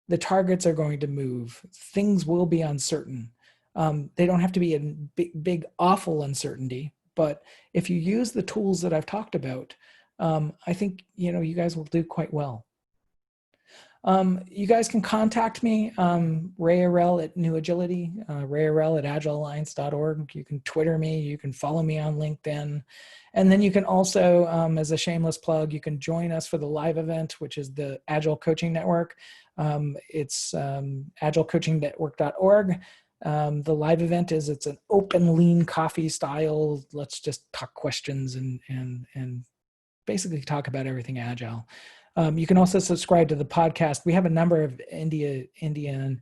the targets are going to move, things will be uncertain. They don't have to be a big, awful uncertainty, but if you use the tools that I've talked about, I think you guys will do quite well. You guys can contact me, Ray Arel at New Agility, Ray Arel at agilealliance.org. You can Twitter me, you can follow me on LinkedIn. And then you can also, as a shameless plug, you can join us for the live event, which is the Agile Coaching Network. It's agilecoachingnetwork.org. The live event it's an open, lean coffee style. Let's just talk questions and basically talk about everything Agile. You can also subscribe to the podcast. We have a number of Indian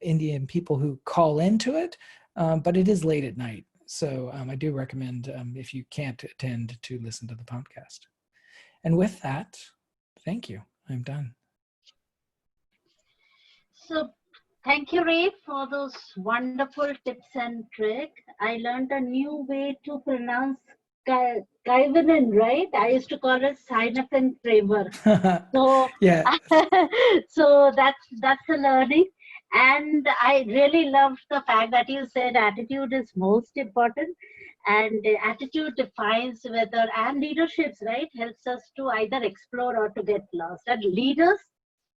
Indian people who call into it, but it is late at night. So I do recommend, if you can't attend, to listen to the podcast. And with that, thank you. I'm done. So thank you, Ray, for those wonderful tips and tricks. I learned a new way to pronounce Kaivanen, right? I used to call it Sinapin framework. So yeah. So that's a learning. And I really loved the fact that you said attitude is most important, and attitude defines whether, and leaderships, right, helps us to either explore or to get lost. And leaders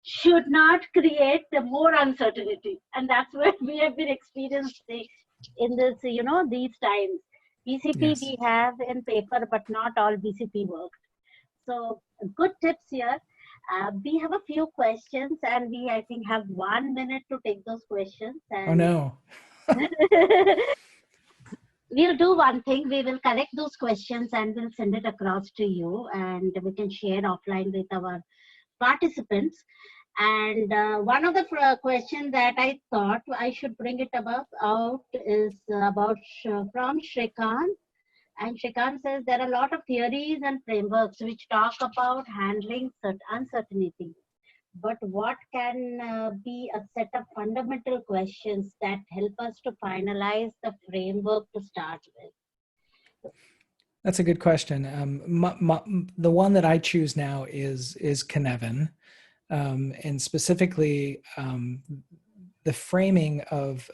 should not create more uncertainty, and that's what we have been experiencing in this, these times. BCP Yes. we have in paper, but not all BCP works. So good tips here. We have a few questions, and we, I think, have 1 minute to take those questions. And oh no. We'll do one thing. We will collect those questions and we'll send it across to you, and we can share offline with our participants. And one of the questions that I thought I should bring it out is about from Shrikant. And Shrikant says there are a lot of theories and frameworks which talk about handling uncertainty. But what can be a set of fundamental questions that help us to finalize the framework to start with? That's a good question. The one that I choose now is Cynefin. And specifically the framing of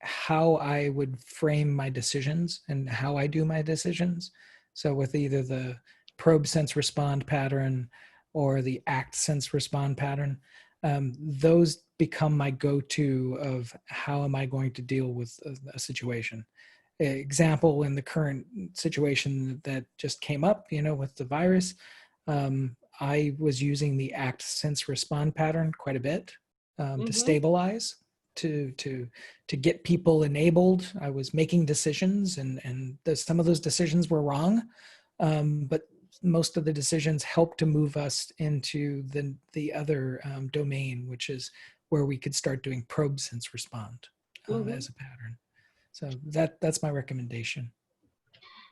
how I would frame my decisions and how I do my decisions. So with either the probe, sense, respond pattern or the act, sense, respond pattern, those become my go-to of how am I going to deal with a situation. Example, in the current situation that just came up, with the virus, I was using the act, sense, respond pattern quite a bit to stabilize, to get people enabled. I was making decisions, and some of those decisions were wrong, but most of the decisions helped to move us into the other domain, which is where we could start doing probe, sense, respond as a pattern. So that's my recommendation.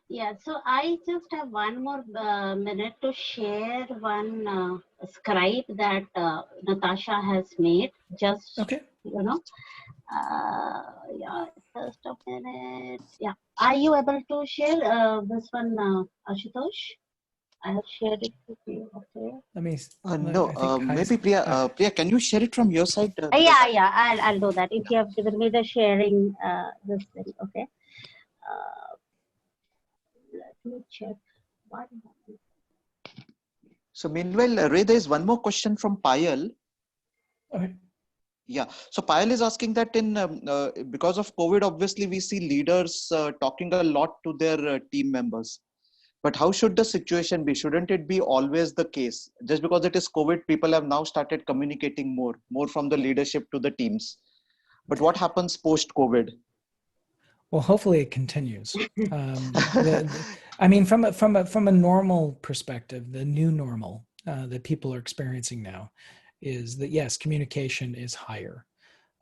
Yeah, so I just have 1 more minute to share one scribe that Natasha has made. Just, okay. Yeah, just a minute. Yeah, are you able to share this one, Ashutosh? I have shared it with you. Okay. Let me. No, maybe Priya. Priya, can you share it from your side? Yeah, I'll do that. If you have given me the sharing this thing, okay. Let me check. 1 moment. So meanwhile, Ray, there is one more question from Payal. Okay. Yeah. So Payal is asking that because of COVID, obviously we see leaders talking a lot to their team members. But how should the situation be? Shouldn't it be always the case? Just because it is COVID, people have now started communicating more from the leadership to the teams. But what happens post-COVID? Well, hopefully it continues. I mean, from a normal perspective, the new normal that people are experiencing now is that, yes, communication is higher.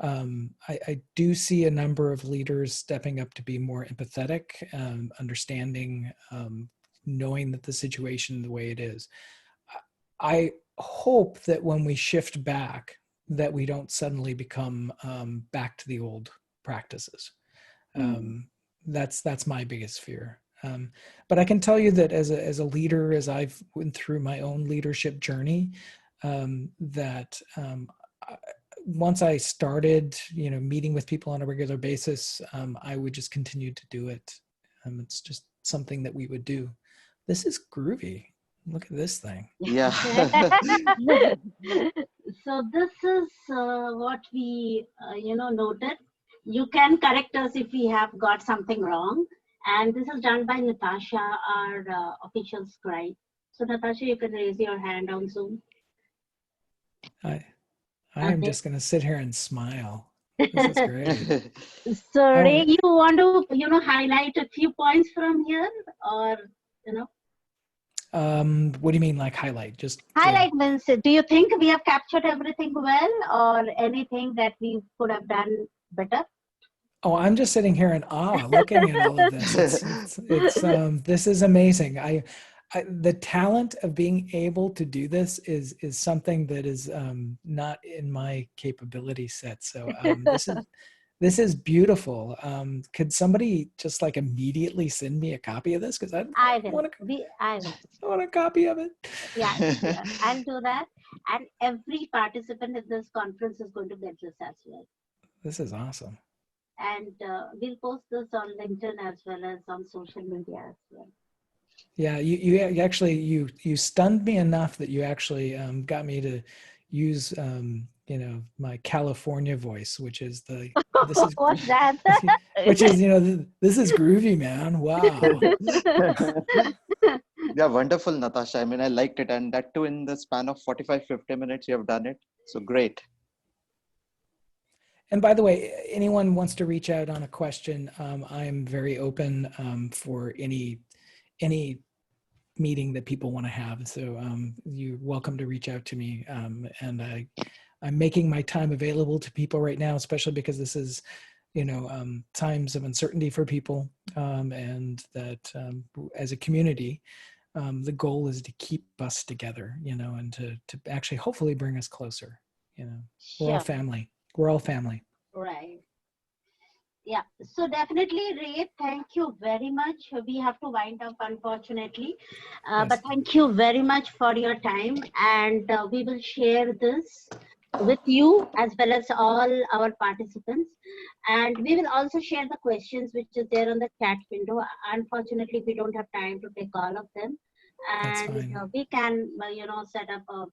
I do see a number of leaders stepping up to be more empathetic, understanding, knowing that the situation the way it is. I hope that when we shift back, that we don't suddenly become back to the old practices. That's my biggest fear. But I can tell you that as a leader, as I've went through my own leadership journey, that once I started, meeting with people on a regular basis, I would just continue to do it. It's just something that we would do. This is groovy. Look at this thing. Yeah. So this is what we, noted. You can correct us if we have got something wrong. And this is done by Natasha, our official scribe. So Natasha, you can raise your hand on Zoom. I am just going to sit here and smile. This is great. So Ray, you want to, highlight a few points from here, or, what do you mean, like highlight? Just highlight means, do you think we have captured everything well, or anything that we could have done better? Oh, I'm just sitting here in awe, looking at all of this. It's this is amazing. The talent of being able to do this is something that is not in my capability set. So this is beautiful. Could somebody just like immediately send me a copy of this? Because I want a copy of it. Yeah, I'll do that. And every participant in this conference is going to get this as well. This is awesome. And we'll post this on LinkedIn as well as on social media as well. Yeah, you actually you stunned me enough that you actually got me to use my California voice, which is this is what's that? which is this is groovy, man. Wow. Yeah, wonderful, Natasha. I mean, I liked it, and that too in the span of 45-50 minutes you have done it. So great. And by the way, anyone wants to reach out on a question, I'm very open for any meeting that people want to have. So you're welcome to reach out to me. And I'm making my time available to people right now, especially because this is, times of uncertainty for people. And that as a community, the goal is to keep us together, and to actually hopefully bring us closer. We're all family. We're all family. Right. Yeah. So definitely, Ray, thank you very much. We have to wind up, unfortunately. Yes. But thank you very much for your time. And we will share this with you as well as all our participants. And we will also share the questions which is there on the chat window. Unfortunately, we don't have time to take all of them. And we can, set up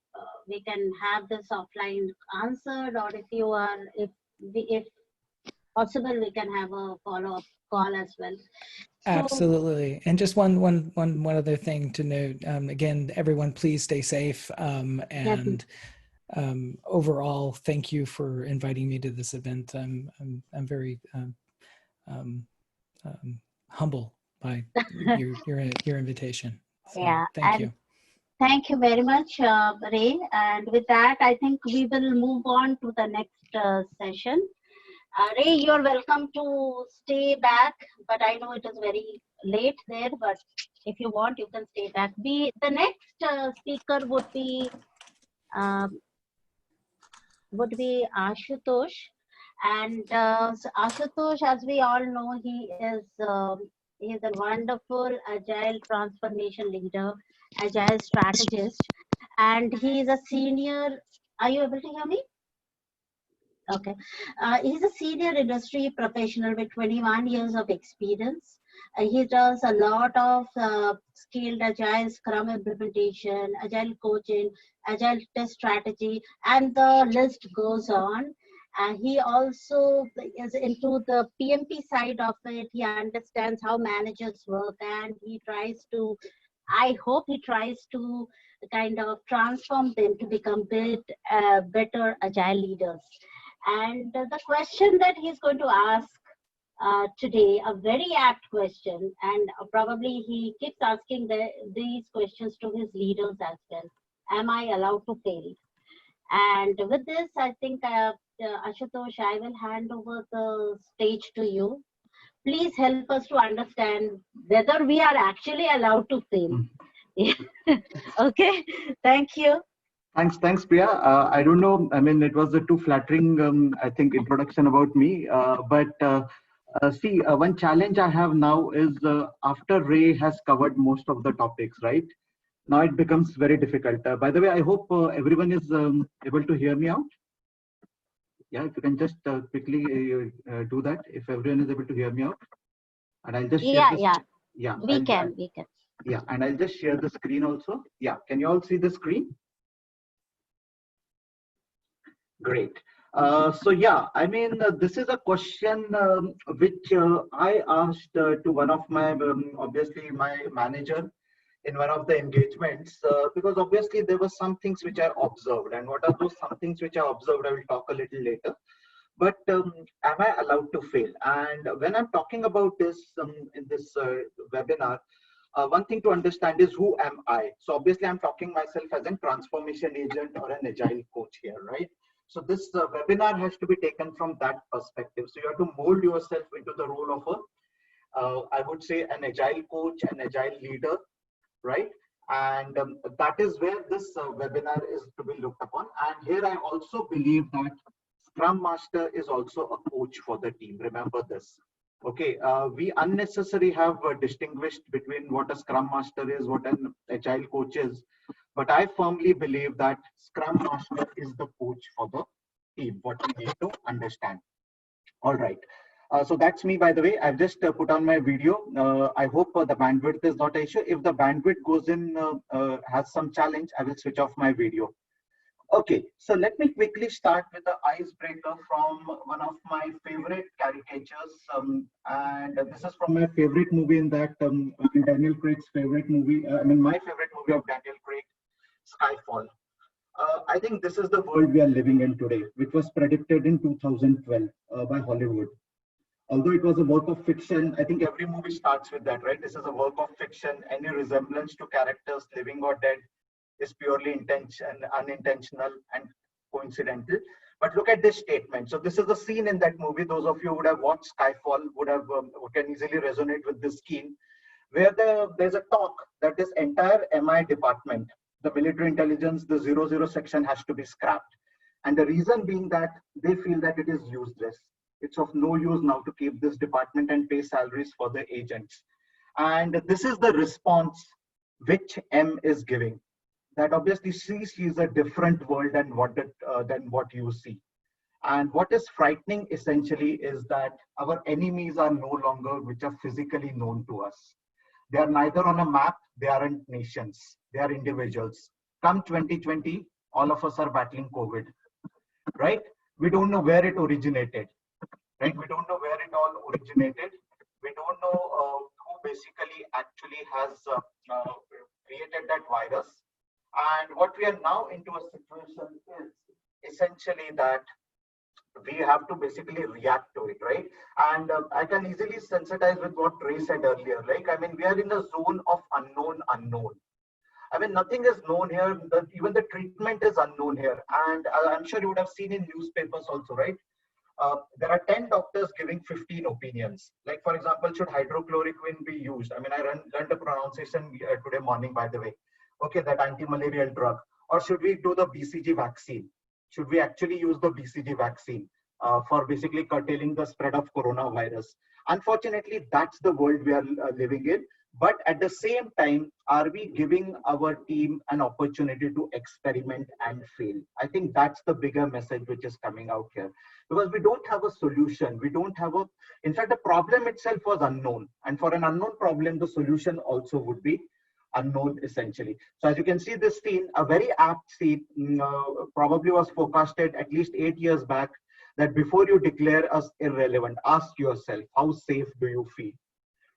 we can have this offline answered, or if possible, we can have a follow-up call as well. So, absolutely. And just one other thing to note. Again, everyone, please stay safe. And overall, thank you for inviting me to this event. I'm very humble by your invitation. So, yeah. Thank you. Thank you very much, Ray. And with that, I think we will move on to the next session. Ray, you're welcome to stay back, but I know it is very late there, but if you want, you can stay back. The next speaker would be Ashutosh. And so Ashutosh, as we all know, he is a wonderful agile transformation leader, agile strategist, and he is a senior. Are you able to hear me? Okay. He's a senior industry professional with 21 years of experience. He does a lot of skilled agile scrum implementation, agile coaching, agile test strategy, and the list goes on. He also is into the PMP side of it. He understands how managers work, and I hope he tries to kind of transform them to become better agile leaders. And the question that he's going to ask today, a very apt question, and probably he keeps asking these questions to his leaders as well. Am I allowed to fail? And with this, I think, Ashutosh, I will hand over the stage to you. Please help us to understand whether we are actually allowed to fail. Okay, thank you. Thanks, Priya. I don't know. I mean, it was a too flattering, I think, introduction about me. See, one challenge I have now is after Ray has covered most of the topics, right? Now it becomes very difficult. By the way, I hope everyone is able to hear me out. Yeah, if you can just quickly do that, if everyone is able to hear me out, and I'll just share this. Yeah. We can. Yeah, and I'll just share the screen also. Yeah, can you all see the screen? Great. So yeah, I mean, this is a question which I asked to one of my, obviously my manager in one of the engagements, because obviously there were some things which I observed, and what are those some things which I observed, I will talk a little later. But am I allowed to fail? And when I'm talking about this in this webinar, one thing to understand is who am I? So obviously I'm talking myself as a transformation agent or an agile coach here, right? So this webinar has to be taken from that perspective. So you have to mold yourself into the role of a, I would say, an agile coach, an agile leader, right? And that is where this webinar is to be looked upon. And here I also believe that Scrum Master is also a coach for the team. Remember this. Okay, we unnecessarily have distinguished between what a Scrum Master is, what an Agile coach is. But I firmly believe that Scrum Master is the coach for the team, what we need to understand. All right. So that's me, by the way. I've just put on my video. I hope the bandwidth is not an issue. If the bandwidth goes in, has some challenge, I will switch off my video. Okay, so let me quickly start with the icebreaker from one of my favorite caricatures. And this is from my favorite movie in that, Daniel Craig's favorite movie. I mean, my favorite movie of Daniel Craig, Skyfall. I think this is the world we are living in today, which was predicted in 2012 by Hollywood. Although it was a work of fiction, I think every movie starts with that, right? This is a work of fiction. Any resemblance to characters, living or dead, is purely unintentional and coincidental. But look at this statement. So this is the scene in that movie. Those of you who would have watched Skyfall would have can easily resonate with this scene, where there's a talk that this entire MI department, the military intelligence, the 00 section has to be scrapped. And the reason being that they feel that it is useless. It's of no use now to keep this department and pay salaries for the agents. And this is the response which M is giving. That obviously sees a different world than what you see. And what is frightening essentially is that our enemies are no longer which are physically known to us. They are neither on a map, they aren't nations, they are individuals. Come 2020, all of us are battling COVID, right? We don't know where it originated, right? We don't know where it all originated. We don't know who basically actually has created that virus. And what we are now into a situation is essentially that we have to basically react to it, right? And I can easily sensitize with what Ray said earlier. Like, I mean, we are in a zone of unknown. I mean, nothing is known here. Even the treatment is unknown here. And I'm sure you would have seen in newspapers also, right? There are 10 doctors giving 15 opinions. Like, for example, should hydrochloroquine be used? I mean, I learned the pronunciation today morning, by the way. Okay, that anti-malarial drug. Or should we do the BCG vaccine? Should we actually use the BCG vaccine for basically curtailing the spread of coronavirus? Unfortunately, that's the world we are living in. But at the same time, are we giving our team an opportunity to experiment and fail? I think that's the bigger message which is coming out here. Because we don't have a solution. We don't have a, in fact, the problem itself was unknown. And for an unknown problem, the solution also would be unknown essentially. So as you can see this scene, a very apt scene, probably was forecasted at least 8 years back, that before you declare us irrelevant, ask yourself, how safe do you feel?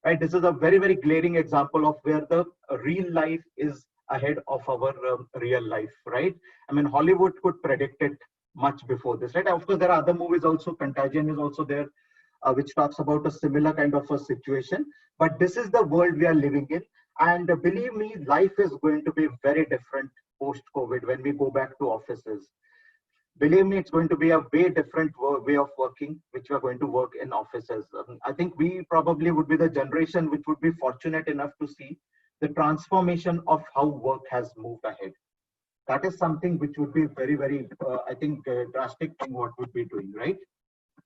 Right? This is a very, very glaring example of where the real life is ahead of our real life, right? I mean, Hollywood could predict it much before this, right? Of course, there are other movies also. Contagion is also there, which talks about a similar kind of a situation. But this is the world we are living in. And believe me, life is going to be very different post-COVID when we go back to offices. Believe me, it's going to be a way different way of working, which we are going to work in offices. I think we probably would be the generation which would be fortunate enough to see the transformation of how work has moved ahead. That is something which would be very, very, I think, drastic thing what would be doing, right?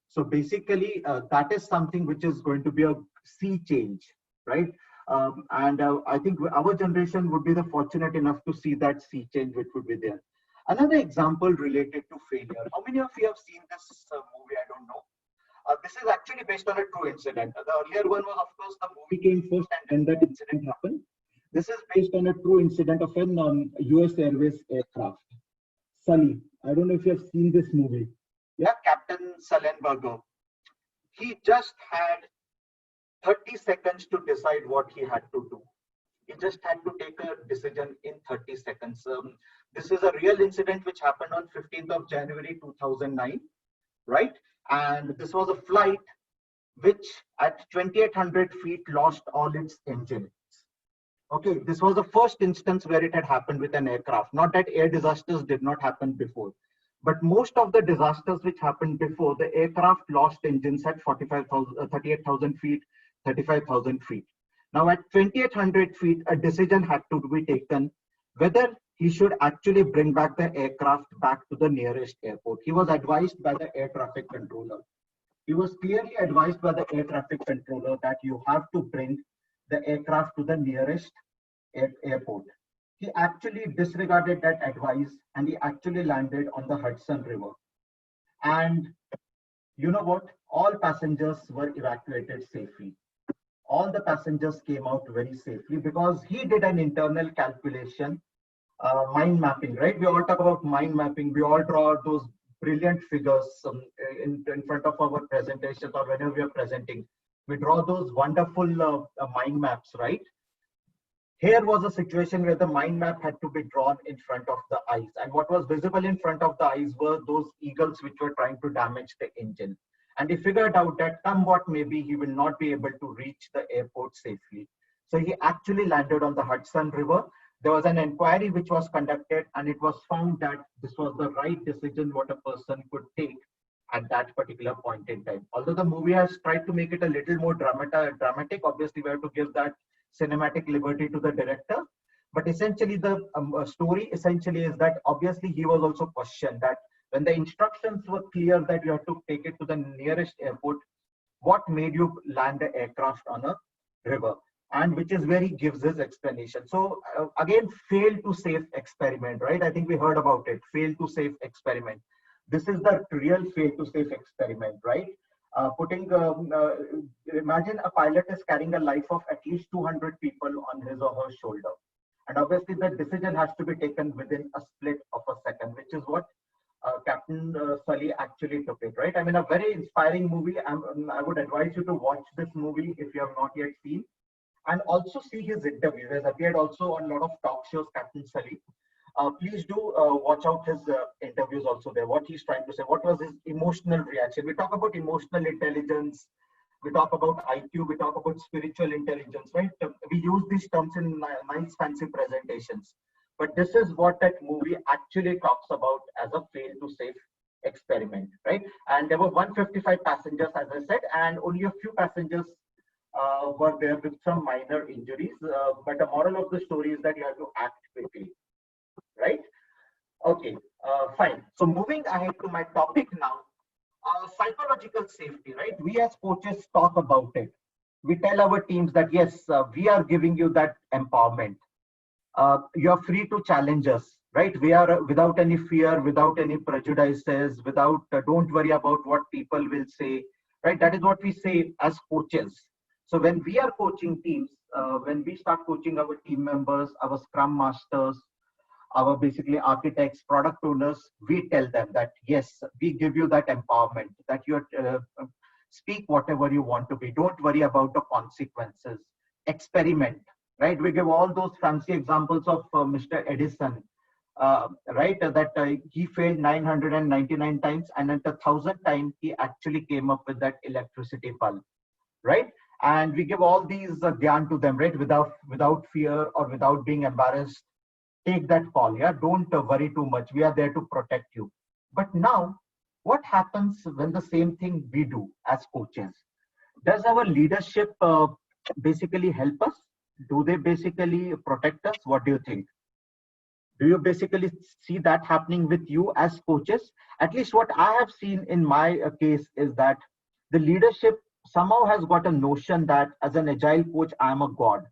So basically, that is something which is going to be a sea change, right? I think our generation would be the fortunate enough to see that sea change which would be there. Another example related to failure. How many of you have seen this movie? I don't know. This is actually based on a true incident. The earlier one was, of course, the movie came first and then that incident happened. This is based on a true incident of an US Airways aircraft. Sully, I don't know if you have seen this movie. Yeah, Captain Sullenberger. He just had 30 seconds to decide what he had to do. He just had to take a decision in 30 seconds. This is a real incident which happened on 15th of January 2009, right? And this was a flight which at 2800 feet lost all its engines. Okay, this was the first instance where it had happened with an aircraft. Not that air disasters did not happen before, but most of the disasters which happened before, the aircraft lost engines at 38,000 feet, 35,000 feet. Now at 2800 feet, a decision had to be taken whether he should actually bring back the aircraft back to the nearest airport. He was advised by the air traffic controller. He was clearly advised by the air traffic controller that you have to bring the aircraft to the nearest airport. He actually disregarded that advice and he actually landed on the Hudson River. And you know what? All passengers were evacuated safely. All the passengers came out very safely because he did an internal calculation, mind mapping, right? We all talk about mind mapping. We all draw those brilliant figures in front of our presentations or whenever we are presenting. We draw those wonderful mind maps, right? Here was a situation where the mind map had to be drawn in front of the eyes. And what was visible in front of the eyes were those eagles which were trying to damage the engine. And he figured out that come what may be, he will not be able to reach the airport safely. So he actually landed on the Hudson River. There was an inquiry which was conducted and it was found that this was the right decision what a person could take at that particular point in time. Although the movie has tried to make it a little more dramatic, obviously we have to give that cinematic liberty to the director. But essentially the story essentially is that obviously he was also questioned that when the instructions were clear that you have to take it to the nearest airport, what made you land the aircraft on a river? And which is where he gives his explanation. So again, fail to safe experiment, right? I think we heard about it, fail to safe experiment. This is the real fail to safe experiment, right? Imagine a pilot is carrying a life of at least 200 people on his or her shoulder. And obviously the decision has to be taken within a split of a second, which is what Captain Sully actually took it, right? I mean, a very inspiring movie. I would advise you to watch this movie if you have not yet seen. And also see his interview. He has appeared also on a lot of talk shows, Captain Sully. Please do watch out his interviews also there, what he's trying to say, what was his emotional reaction. We talk about emotional intelligence, we talk about IQ, we talk about spiritual intelligence, right? We use these terms in nice fancy presentations. But this is what that movie actually talks about as a fail to safe experiment, right? And there were 155 passengers, as I said, and only a few passengers were there with some minor injuries. But the moral of the story is that you have to act quickly, right? Okay, fine. So moving ahead to my topic now, psychological safety, right? We as coaches talk about it. We tell our teams that yes, we are giving you that empowerment. You're free to challenge us, right? We are without any fear, without any prejudices, without don't worry about what people will say, right? That is what we say as coaches. So when we are coaching teams, when we start coaching our team members, our scrum masters, our basically architects, product owners, we tell them that yes, we give you that empowerment, that you speak whatever you want to be. Don't worry about the consequences. Experiment, right? We give all those fancy examples of Mr. Edison, right? That he failed 999 times, and at the 1,000th time, he actually came up with that electricity bulb, right? And we give all these gyan to them, right? Without fear or without being embarrassed. Take that call, yeah? Don't worry too much. We are there to protect you. But now, what happens when the same thing we do as coaches? Does our leadership basically help us? Do they basically protect us? What do you think? Do you basically see that happening with you as coaches? At least what I have seen in my case is that the leadership somehow has got a notion that as an agile coach, I am a god.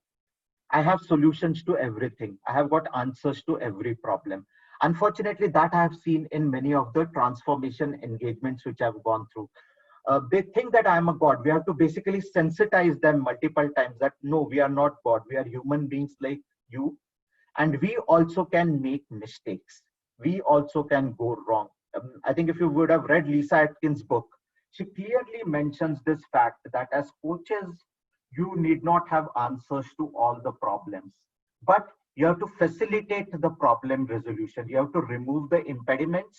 I have solutions to everything. I have got answers to every problem. Unfortunately, that I have seen in many of the transformation engagements which I've gone through. They think that I am a god. We have to basically sensitize them multiple times that no, we are not God. We are human beings like you, and we also can make mistakes. We also can go wrong. I think if you would have read Lisa Atkins' book, she clearly mentions this fact that as coaches, you need not have answers to all the problems, but you have to facilitate the problem resolution. You have to remove the impediments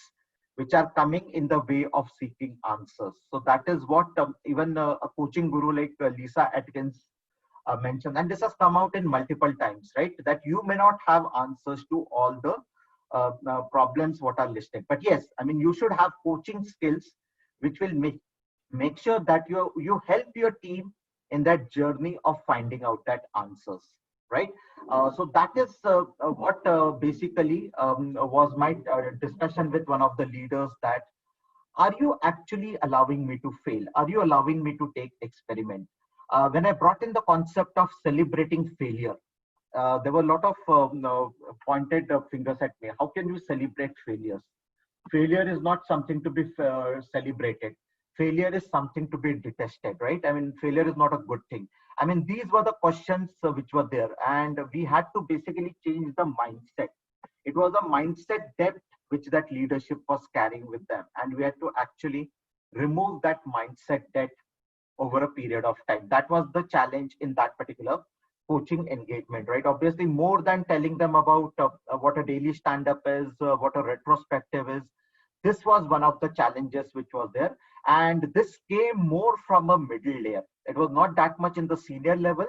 which are coming in the way of seeking answers. So that is what even a coaching guru like Lisa Atkins mentioned, and this has come out in multiple times, right? That you may not have answers to all the problems what are listed, but yes, I mean, you should have coaching skills which will make sure that you help your team in that journey of finding out that answers, right? So that is what basically was my discussion with one of the leaders, that are you actually allowing me to fail? Are you allowing me to take experiment? When I brought in the concept of celebrating failure, there were a lot of pointed fingers at me. How can you celebrate failures? Failure is not something to be celebrated. Failure is something to be detested, right? I mean, failure is not a good thing. I mean, these were the questions which were there, and we had to basically change the mindset. It was a mindset depth which that leadership was carrying with them, and we had to actually remove that mindset debt over a period of time. That was the challenge in that particular coaching engagement, right? Obviously, more than telling them about what a daily stand-up is, what a retrospective is, this was one of the challenges which was there. And this came more from a middle layer. It was not that much in the senior level,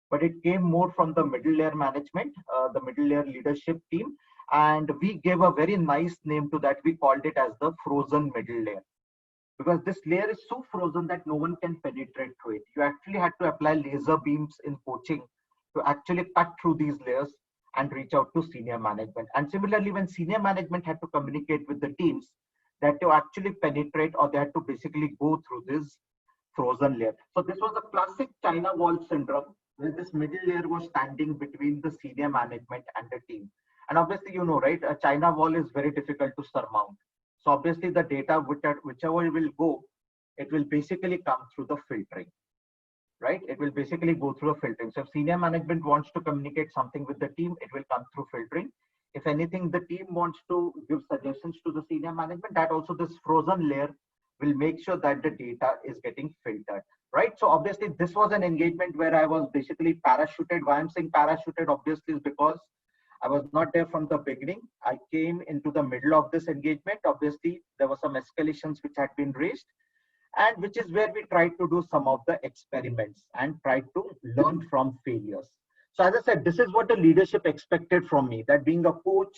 but it came more from the middle layer management, the middle layer leadership team. And we gave a very nice name to that. We called it as the frozen middle layer, because this layer is so frozen that no one can penetrate through it. You actually had to apply laser beams in coaching to actually cut through these layers and reach out to senior management. And similarly, when senior management had to communicate with the teams, they had to actually penetrate, or they had to basically go through this frozen layer. So this was a classic China wall syndrome, where this middle layer was standing between the senior management and the team. And obviously, you know, right, a China wall is very difficult to surmount. So obviously the data, whichever will go, it will basically come through the filtering, right? It will basically go through a filtering. So if senior management wants to communicate something with the team, it will come through filtering. If anything, the team wants to give suggestions to the senior management, that also this frozen layer will make sure that the data is getting filtered, right? So obviously this was an engagement where I was basically parachuted. Why I'm saying parachuted obviously is because I was not there from the beginning. I came into the middle of this engagement. Obviously, there were some escalations which had been raised, and which is where we tried to do some of the experiments and tried to learn from failures. So as I said, this is what the leadership expected from me, that being a coach,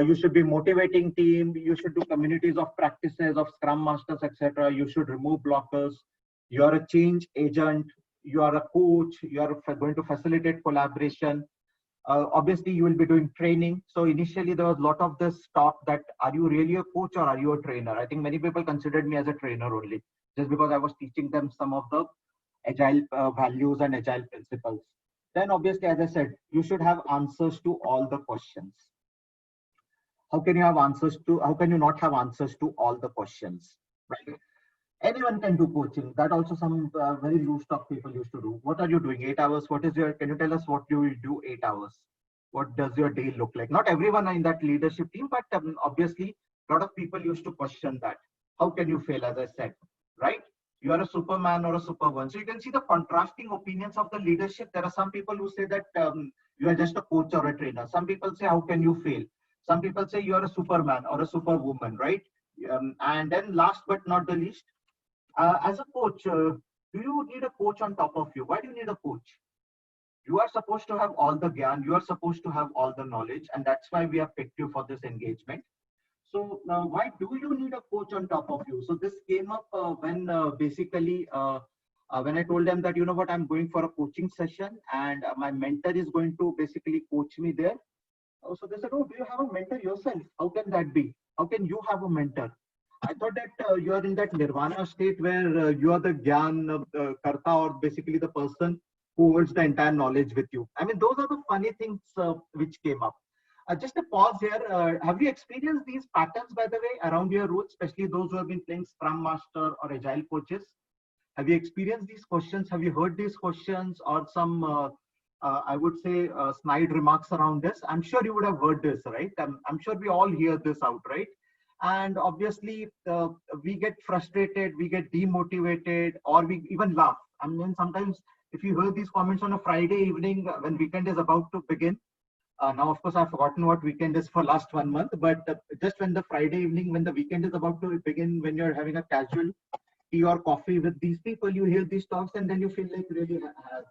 you should be motivating team, you should do communities of practices of scrum masters, etc. You should remove blockers. You are a change agent. You are a coach. You are going to facilitate collaboration. Obviously, you will be doing training. So initially, there was a lot of this talk that, are you really a coach or are you a trainer? I think many people considered me as a trainer only, just because I was teaching them some of the agile values and agile principles. Then obviously, as I said, you should have answers to all the questions. How can you have answers to, how can you not have answers to all the questions, right? Anyone can do coaching. That also some very loose talk people used to do. What are you doing? 8 hours. What is your, can you tell us what you will do 8 hours? What does your day look like? Not everyone in that leadership team, but obviously a lot of people used to question that. How can you fail, as I said, right? You are a superman or a superwoman. So you can see the contrasting opinions of the leadership. There are some people who say that you are just a coach or a trainer. Some people say, how can you fail? Some people say you are a superman or a superwoman, right? And then last but not the least, as a coach, do you need a coach on top of you? Why do you need a coach? You are supposed to have all the gyan, you are supposed to have all the knowledge, and that's why we have picked you for this engagement. So why do you need a coach on top of you? So this came up when basically when I told them that, you know what, I'm going for a coaching session and my mentor is going to basically coach me there. So they said, oh, do you have a mentor yourself? How can that be? How can you have a mentor? I thought that you are in that nirvana state where you are the Gyan Karta, or basically the person who holds the entire knowledge with you. I mean, those are the funny things which came up. Just a pause here. Have you experienced these patterns, by the way, around your roots, especially those who have been playing Scrum Master or Agile coaches? Have you experienced these questions? Have you heard these questions or some I would say, snide remarks around this. I'm sure you would have heard this, right? I'm sure we all hear this out, right? And obviously, we get frustrated, we get demotivated, or we even laugh. I mean, sometimes if you hear these comments on a Friday evening when weekend is about to begin, now, of course, I've forgotten what weekend is for last 1 month, but just when the Friday evening, when the weekend is about to begin, when you're having a casual tea or coffee with these people, you hear these talks and then you feel like really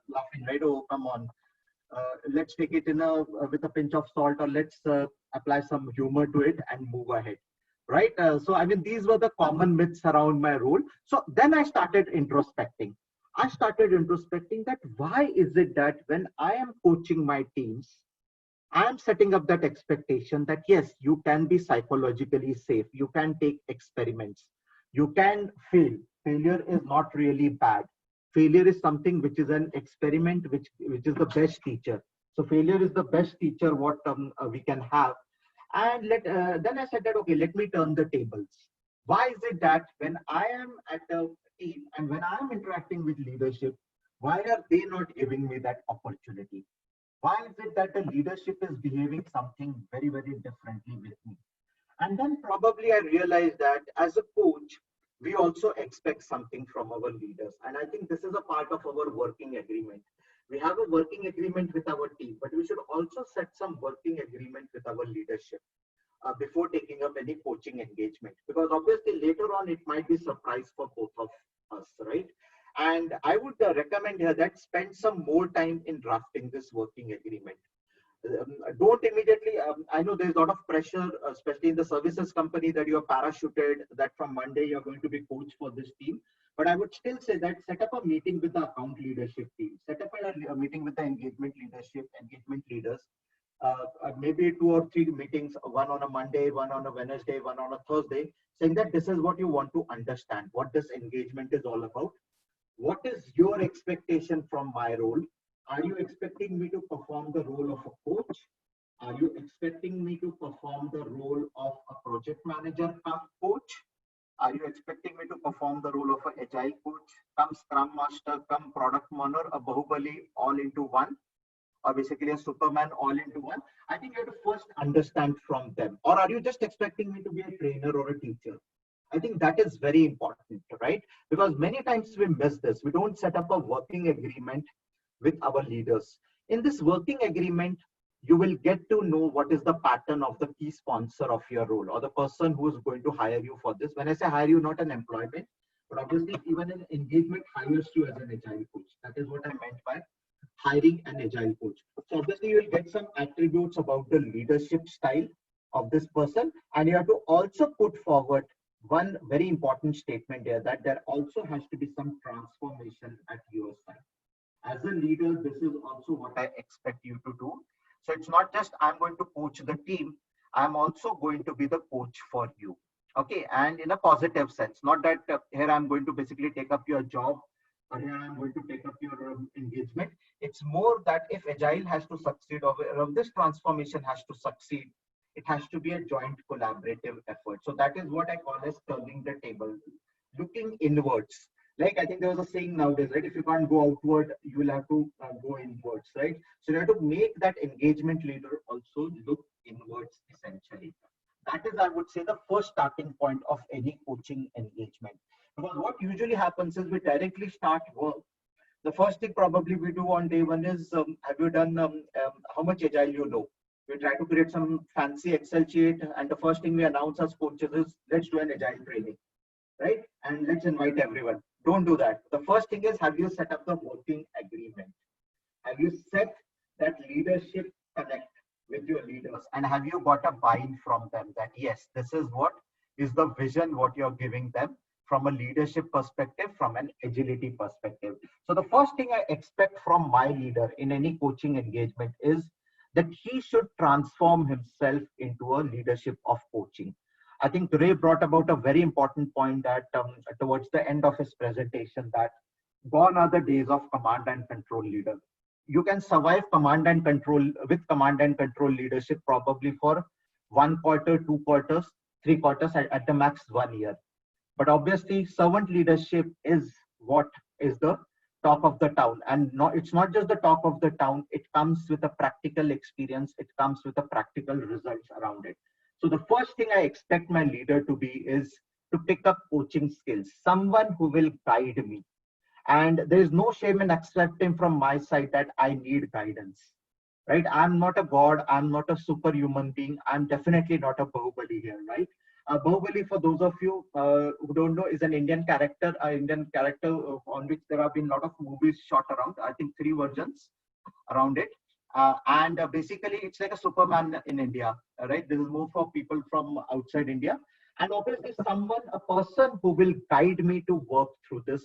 laughing, right? Oh, come on. Let's take it in with a pinch of salt, or let's apply some humor to it and move ahead, right? So, I mean, these were the common myths around my role. So then I started introspecting. I started introspecting that why is it that when I am coaching my teams, I am setting up that expectation that yes, you can be psychologically safe. You can take experiments. You can fail. Failure is not really bad. Failure is something which is an experiment, which is the best teacher. So failure is the best teacher what we can have. And then I said that, okay, let me turn the tables. Why is it that when I am at a team and when I am interacting with leadership, why are they not giving me that opportunity? Why is it that the leadership is behaving something very, very differently with me? And then probably I realized that as a coach, we also expect something from our leaders. And I think this is a part of our working agreement. We have a working agreement with our team, but we should also set some working agreement with our leadership before taking up any coaching engagement. Because obviously later on, it might be surprise for both of us, right? And I would recommend here that spend some more time in drafting this working agreement. Don't immediately, I know there's a lot of pressure, especially in the services company, that you're parachuted, that from Monday you're going to be coach for this team. But I would still say that set up a meeting with the account leadership team, set up a meeting with the engagement leadership, engagement leaders, maybe 2 or 3 meetings, one on a Monday, one on a Wednesday, one on a Thursday, saying that this is what you want to understand, what this engagement is all about. What is your expectation from my role? Are you expecting me to perform the role of a coach? Are you expecting me to perform the role of a project manager come coach? Are you expecting me to perform the role of an agile coach, come scrum master, come product owner, a bahubali all into one, or basically a Superman all into one? I think you have to first understand from them. Or are you just expecting me to be a trainer or a teacher? I think that is very important, right? Because many times we miss this. We don't set up a working agreement with our leaders. In this working agreement, you will get to know what is the pattern of the key sponsor of your role, or the person who is going to hire you for this. When I say hire you, not an employment, but obviously even an engagement hires you as an agile coach. That is what I meant by hiring an agile coach. So obviously you will get some attributes about the leadership style of this person, and you have to also put forward one very important statement here, that there also has to be some transformation at your side. As a leader, this is also what I expect you to do. So it's not just I'm going to coach the team, I'm also going to be the coach for you. Okay, and in a positive sense, not that here I'm going to basically take up your job, or here I'm going to take up your engagement. It's more that if agile has to succeed, or this transformation has to succeed, it has to be a joint collaborative effort. So that is what I call as turning the table, looking inwards. Like I think there was a saying nowadays, right? If you can't go outward, you will have to go inwards, right? So you have to make that engagement leader also look inwards essentially. That is, I would say, the first starting point of any coaching engagement. Because what usually happens is we directly start work. The first thing probably we do on day one is, have you done how much agile you know? We try to create some fancy Excel sheet, and the first thing we announce as coaches is, let's do an agile training, right? And let's invite everyone. Don't do that. The first thing is, have you set up the working agreement? Have you set that leadership connect with your leaders? And have you got a buy-in from them that, yes, this is what is the vision, what you're giving them from a leadership perspective, from an agility perspective. So the first thing I expect from my leader in any coaching engagement is that he should transform himself into a leadership of coaching. I think Ray brought about a very important point that towards the end of his presentation, that gone are the days of command and control leader. You can survive command and control with command and control leadership probably for 1 quarter, 2 quarters, 3 quarters, at the max 1 year. But obviously servant leadership is what is the talk of the town, and it's not just the talk of the town. It comes with a practical experience. It comes with a practical results around it. So the first thing I expect my leader to be is to pick up coaching skills, someone who will guide me. And there is no shame in accepting from my side that I need guidance, right? I'm not a god, I'm not a superhuman being, I'm definitely not a Bahubali here, right? Bahubali, for those of you who don't know, is an Indian character on which there have been a lot of movies shot around. I think 3 versions around it. And basically, it's like a Superman in India, right? This is more for people from outside India. And obviously, a person who will guide me to work through this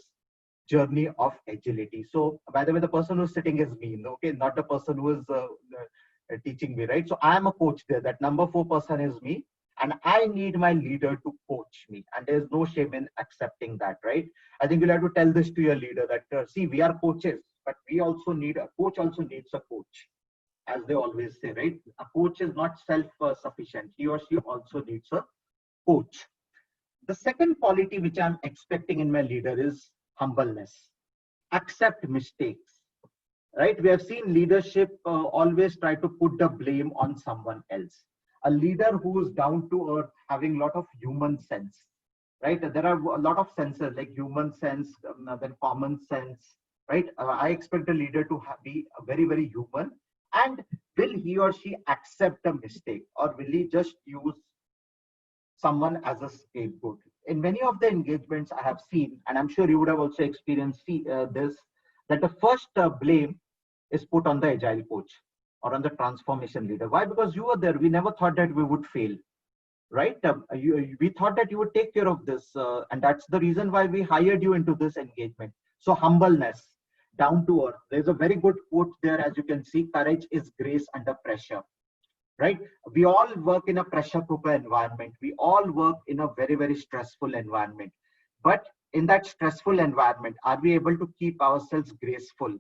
journey of agility. So, by the way, the person who's sitting is me, okay, not the person who is teaching me, right? So, I am a coach there. That number 4 person is me, and I need my leader to coach me. And there's no shame in accepting that, right? I think you'll have to tell this to your leader that, see, we are coaches, but we also need a coach, also needs a coach, as they always say, right? A coach is not self-sufficient. He or she also needs a coach. The second quality which I'm expecting in my leader is humbleness. Accept mistakes, right? We have seen leadership always try to put the blame on someone else. A leader who is down to earth, having a lot of human sense, right? There are a lot of senses like human sense, then common sense, right? I expect a leader to be very, very human. And will he or she accept a mistake, or will he just use someone as a scapegoat? In many of the engagements I have seen, and I'm sure you would have also experienced this, that the first blame is put on the agile coach or on the transformation leader. Why? Because you were there. We never thought that we would fail, right? We thought that you would take care of this, and that's the reason why we hired you into this engagement. So humbleness, down to earth. There's a very good quote there, as you can see: courage is grace under pressure. Right? We all work in a pressure cooker environment. We all work in a very, very stressful environment. But in that stressful environment, are we able to keep ourselves graceful?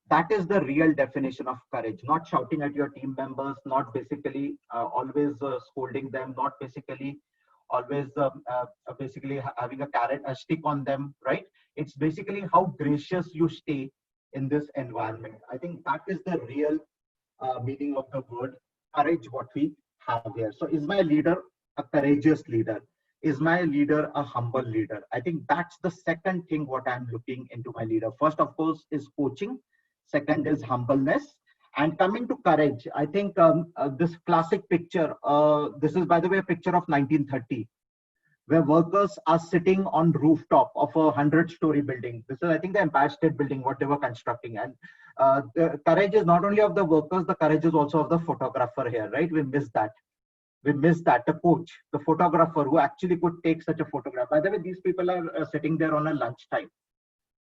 That is the real definition of courage. Not shouting at your team members, not basically always scolding them, not basically always basically having a stick on them, right? It's basically how gracious you stay in this environment. I think that is the real meaning of the word courage, what we have here. So is my leader a courageous leader? Is my leader a humble leader? I think that's the second thing what I'm looking into my leader. First, of course, is coaching. Second is humbleness. And coming to courage, I think this classic picture, this is, by the way, a picture of 1930, where workers are sitting on rooftop of a 100-story building. This is, I think, the Empire State Building, what they were constructing. And the courage is not only of the workers, the courage is also of the photographer here, right? We miss that. We miss that. The coach, the photographer who actually could take such a photograph. By the way, these people are sitting there on a lunchtime,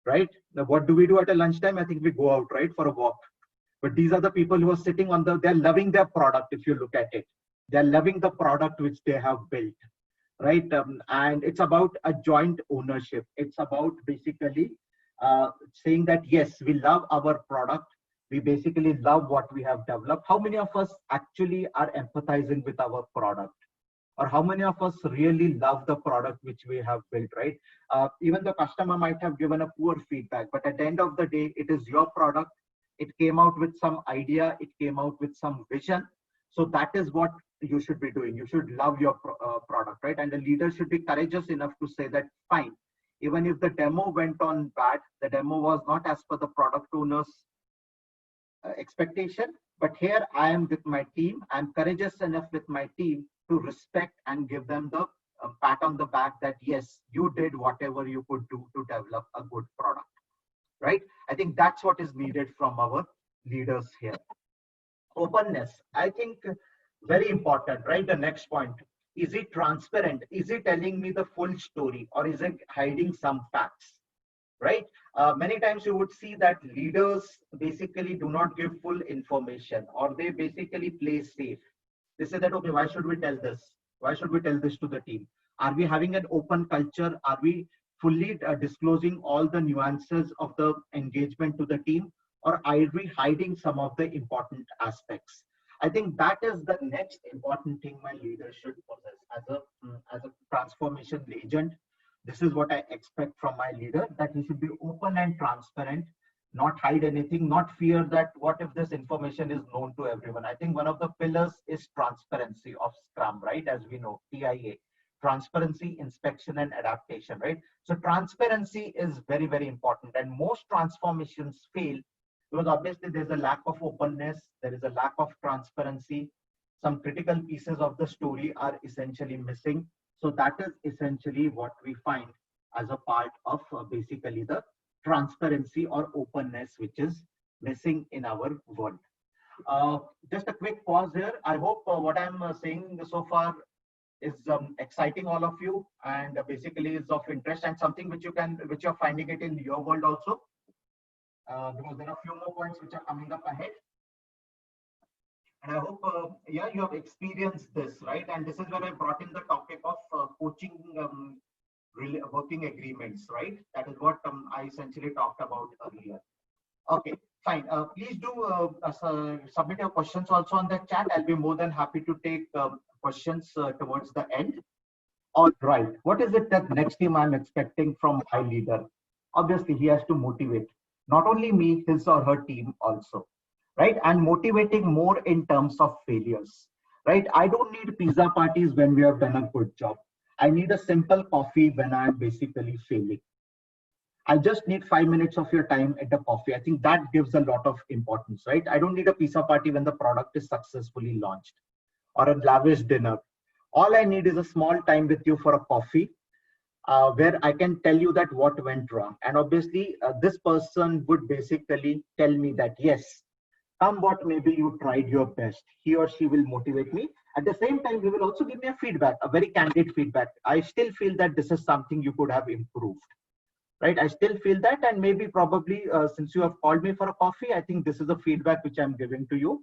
right? Now, what do we do at a lunchtime? I think we go out, right, for a walk. But these are the people who are sitting on they're loving their product. If you look at it, they're loving the product which they have built. Right? And it's about a joint ownership. It's about basically saying that, yes, we love our product. We basically love what we have developed. How many of us actually are empathizing with our product? Or how many of us really love the product which we have built, right? Even the customer might have given a poor feedback, but at the end of the day, it is your product. It came out with some idea. It came out with some vision. So that is what you should be doing. You should love your product, right? And the leader should be courageous enough to say that, fine, even if the demo went on bad, the demo was not as per the product owner's expectation, but here I am with my team. I'm courageous enough with my team to respect and give them the pat on the back that, yes, you did whatever you could do to develop a good product, right? I think that's what is needed from our leaders here. Openness, I think, very important, right? The next point, is it transparent? Is it telling me the full story, or is it hiding some facts, right? Many times you would see that leaders basically do not give full information, or they basically play safe. They say that, okay, why should we tell this? Why should we tell this to the team? Are we having an open culture? Are we fully disclosing all the nuances of the engagement to the team? Or are we hiding some of the important aspects? I think that is the next important thing my leader should possess as a transformation agent, This is what I expect from my leader, that he should be open and transparent, not hide anything, not fear that what if this information is known to everyone. I think one of the pillars is transparency of Scrum, right? As we know, TIA, transparency, inspection, and adaptation, right? So transparency is very, very important. And most transformations fail because obviously there's a lack of openness, there is a lack of transparency. Some critical pieces of the story are essentially missing. So that is essentially what we find as a part of basically the transparency or openness, which is missing in our world. Just a quick pause here. I hope what I'm saying so far is exciting all of you, and basically is of interest and something which you're finding it in your world also, because there are a few more points which are coming up ahead. And I hope, yeah, you have experienced this, right? And this is where I brought in the topic of coaching working agreements, right? That is what I essentially talked about earlier. Okay, fine. Please do submit your questions also on the chat. I'll be more than happy to take questions towards the end. All right. What is it that next team I'm expecting from my leader? Obviously, he has to motivate not only me, his or her team also, right? And motivating more in terms of failures, right? I don't need pizza parties when we have done a good job. I need a simple coffee when I'm basically failing. I just need 5 minutes of your time at the coffee. I think that gives a lot of importance, right? I don't need a pizza party when the product is successfully launched or a lavish dinner. All I need is a small time with you for a coffee where I can tell you that what went wrong. And obviously, this person would basically tell me that, yes, come what maybe you tried your best. He or she will motivate me. At the same time, he will also give me a feedback, a very candid feedback. I still feel that this is something you could have improved. Right, I still feel that, and maybe probably since you have called me for a coffee, I think this is the feedback which I'm giving to you,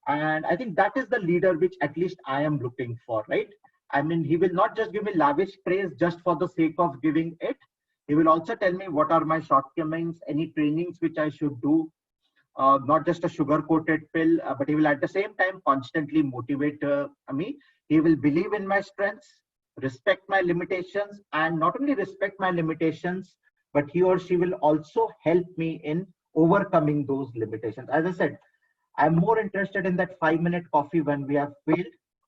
and I think that is the leader which at least I am looking for, right? I mean, he will not just give me lavish praise just for the sake of giving it. He will also tell me what are my shortcomings, any trainings which I should do, not just a sugar-coated pill, but he will at the same time constantly motivate me. He will believe in my strengths, respect my limitations, and not only respect my limitations, but he or she will also help me in overcoming those limitations. As I said, I'm more interested in that 5-minute coffee when we have failed,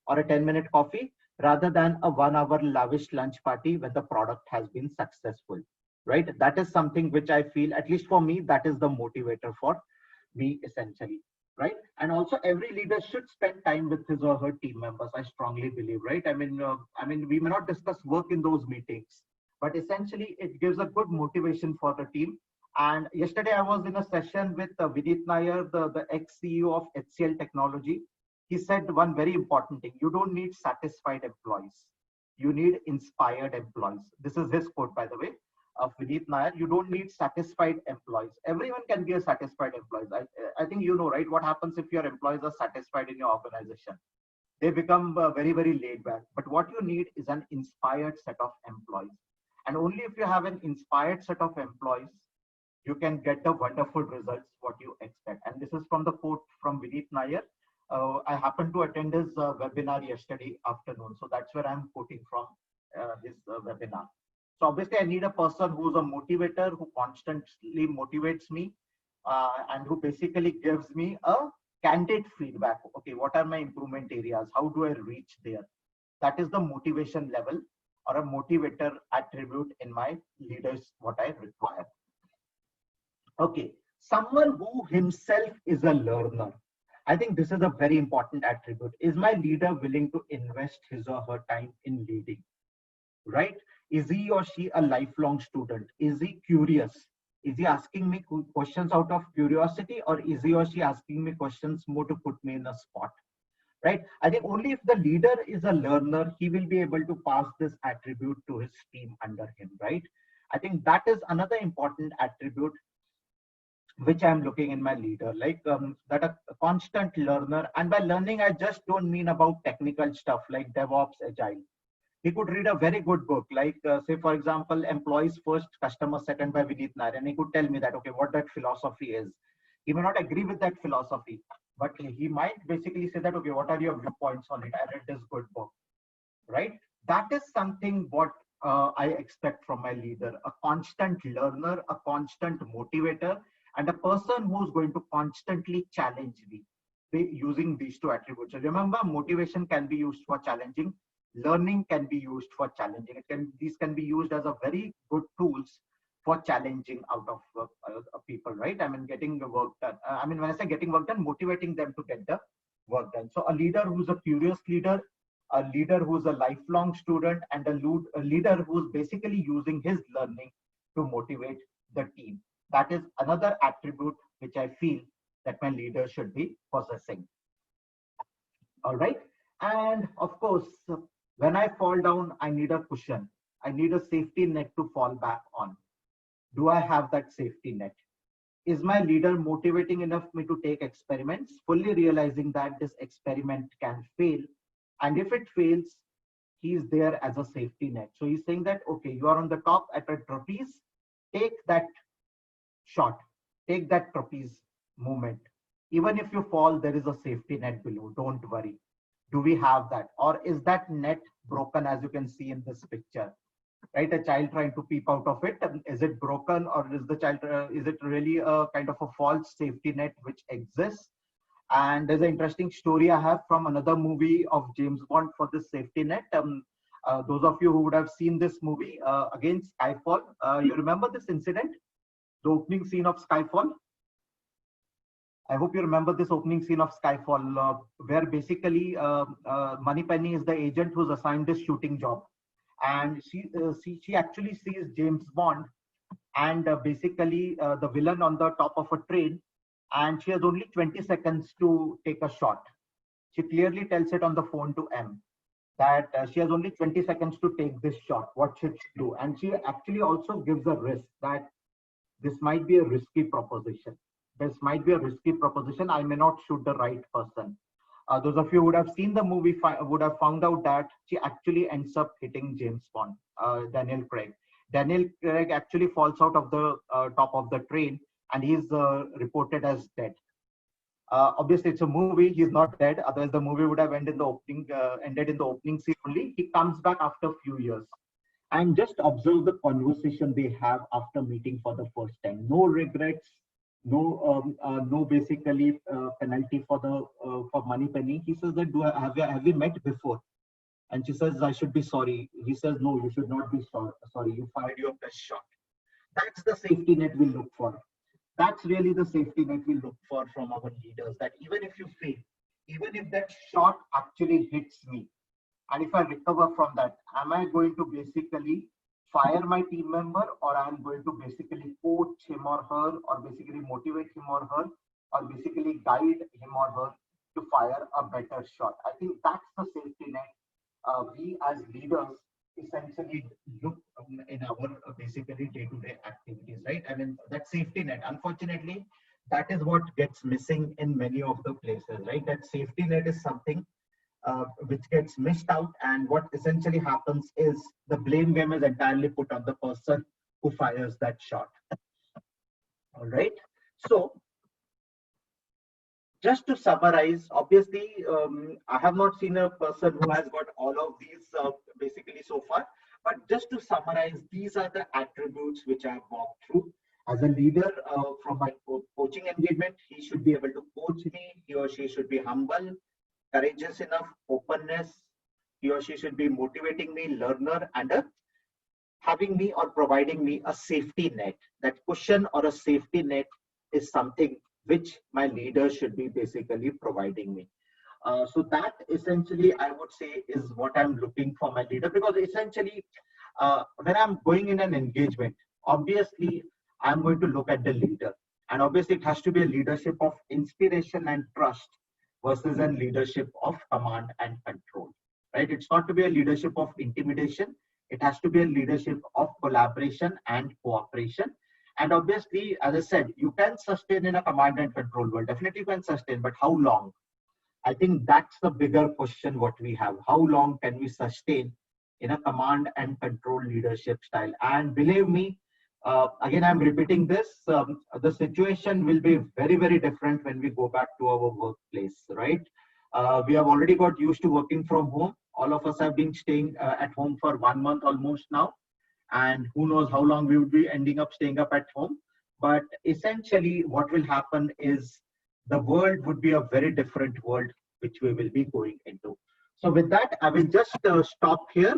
or a 10-minute coffee, rather than a 1-hour lavish lunch party when the product has been successful, right? That is something which I feel, at least for me, that is the motivator for me essentially, right? And also every leader should spend time with his or her team members. I strongly believe, right? I mean, we may not discuss work in those meetings, but essentially it gives a good motivation for the team. And yesterday I was in a session with Vineet Nair, the ex-CEO of HCL Technology. He said one very important thing: you don't need satisfied employees, you need inspired employees. This is his quote, by the way, of Vineet Nair. You don't need satisfied employees. Everyone can be a satisfied employee. I think you know, right, what happens if your employees are satisfied in your organization? They become very, very laid back. But what you need is an inspired set of employees. And only if you have an inspired set of employees, you can get the wonderful results what you expect. And this is from the quote from Vineet Nair. I happened to attend his webinar yesterday afternoon. So that's where I'm quoting from his webinar. So obviously I need a person who's a motivator, who constantly motivates me, and who basically gives me a candid feedback. Okay, what are my improvement areas? How do I reach there? That is the motivation level or a motivator attribute in my leaders, what I require. Okay, someone who himself is a learner. I think this is a very important attribute. Is my leader willing to invest his or her time in leading? Right? Is he or she a lifelong student? Is he curious? Is he asking me questions out of curiosity, or is he or she asking me questions more to put me in a spot? Right? I think only if the leader is a learner, he will be able to pass this attribute to his team under him, right? I think that is another important attribute which I'm looking in my leader, like that a constant learner. And by learning, I just don't mean about technical stuff like DevOps, Agile. He could read a very good book, like say, for example, Employees First, Customer Second by Vineet Nair, and he could tell me that, okay, what that philosophy is. He may not agree with that philosophy, but he might basically say that, okay, what are your viewpoints on it? I read this good book, right? That is something what I expect from my leader: a constant learner, a constant motivator, and a person who's going to constantly challenge me using these two attributes. So remember, motivation can be used for challenging, learning can be used for challenging. These can be used as a very good tools for challenging out of people, right? I mean, getting the work done. I mean, when I say getting work done, motivating them to get the work done. So a leader who's a curious leader, a leader who's a lifelong student, and a leader who's basically using his learning to motivate the team. That is another attribute which I feel that my leader should be possessing. All right. And of course, when I fall down, I need a cushion. I need a safety net to fall back on. Do I have that safety net? Is my leader motivating enough me to take experiments, fully realizing that this experiment can fail? And if it fails, he's there as a safety net. So he's saying that, okay, you are on the top at a trapeze, take that shot, take that trapeze movement. Even if you fall, there is a safety net below. Don't worry. Do we have that? Or is that net broken, as you can see in this picture? Right, a child trying to peep out of it. Is it broken, or is the child? Is it really a kind of a false safety net which exists? And there's an interesting story I have from another movie of James Bond for this safety net. Those of you who would have seen this movie, again, Skyfall. You remember this incident, the opening scene of Skyfall? I hope you remember this opening scene of Skyfall, where basically Moneypenny is the agent who's assigned this shooting job. And she actually sees James Bond and basically the villain on the top of a train, and she has only 20 seconds to take a shot. She clearly tells it on the phone to M that she has only 20 seconds to take this shot. What should she do? And she actually also gives a risk that this might be a risky proposition. This might be a risky proposition. I may not shoot the right person. Those of you who would have seen the movie would have found out that she actually ends up hitting James Bond, Daniel Craig. Daniel Craig actually falls out of the top of the train, and he's reported as dead. Obviously, it's a movie. He's not dead. Otherwise, the movie would have ended in the opening scene only. He comes back after a few years. And just observe the conversation they have after meeting for the first time. No regrets. No basically penalty for Moneypenny. He says that have we met before? And she says, I should be sorry. He says, no, you should not be sorry. You fired your best shot. That's the safety net we look for. That's really the safety net we look for from our leaders. That even if you fail, even if that shot actually hits me, and if I recover from that, am I going to basically fire my team member, or I'm going to basically coach him or her, or basically motivate him or her, or basically guide him or her to fire a better shot? I think that's the safety net we as leaders essentially look in our basically day-to-day activities, right? I mean, that safety net, unfortunately, that is what gets missing in many of the places, right? That safety net is something which gets missed out, and what essentially happens is the blame game is entirely put on the person who fires that shot. All right. So just to summarize, obviously, I have not seen a person who has got all of these basically so far, but just to summarize, these are the attributes which I have walked through. As a leader from my coaching engagement, he should be able to coach me. He or she should be humble, courageous enough, openness. He or she should be motivating me, learner, and having me or providing me a safety net. That cushion or a safety net is something which my leader should be basically providing me. So that essentially, I would say, is what I'm looking for my leader, because essentially, when I'm going in an engagement, obviously, I'm going to look at the leader. And obviously, it has to be a leadership of inspiration and trust versus a leadership of command and control, right? It's not to be a leadership of intimidation. It has to be a leadership of collaboration and cooperation. And obviously, as I said, you can sustain in a command and control world. Definitely you can sustain, but how long? I think that's the bigger question what we have. How long can we sustain in a command and control leadership style? And believe me, again, I'm repeating this, the situation will be very, very different when we go back to our workplace, right? We have already got used to working from home. All of us have been staying at home for 1 month almost now, and who knows how long we would be ending up staying up at home. But essentially, what will happen is the world would be a very different world which we will be going into. So with that, I will just stop here,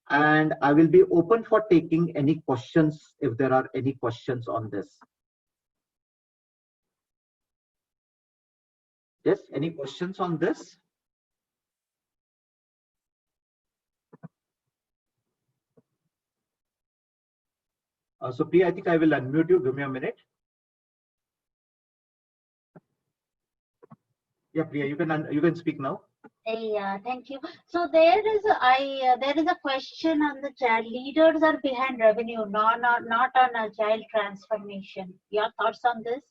and I will be open for taking any questions if there are any questions on this. Yes, any questions on this? So Priya, I think I will unmute you. Give me a minute. Yeah, Priya, you can speak now. Yeah, thank you. So there is a question on the chat. Leaders are behind revenue, not on agile transformation. Your thoughts on this?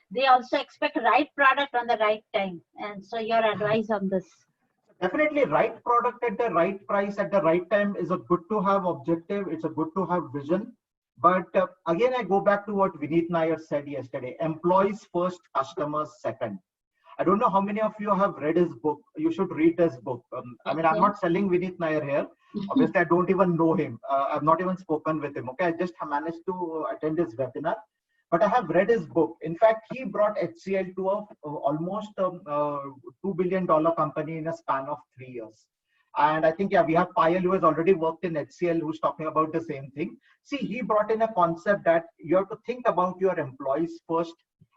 They also expect right product on the right time, and so your advice on this? Definitely, right product at the right price at the right time is a good to have objective. It's a good to have vision. But again, I go back to what Vineet Nair said yesterday: employees first, customers second. I don't know how many of you have read his book. You should read his book. I mean, I'm not selling Vineet Nair here. Obviously, I don't even know him. I've not even spoken with him. Okay, I just managed to attend his webinar, but I have read his book. In fact, he brought HCL to almost $2 billion company in a span of 3 years. And I think, yeah, we have Payal who has already worked in HCL who's talking about the same thing. See, he brought in a concept that you have to think about your employees first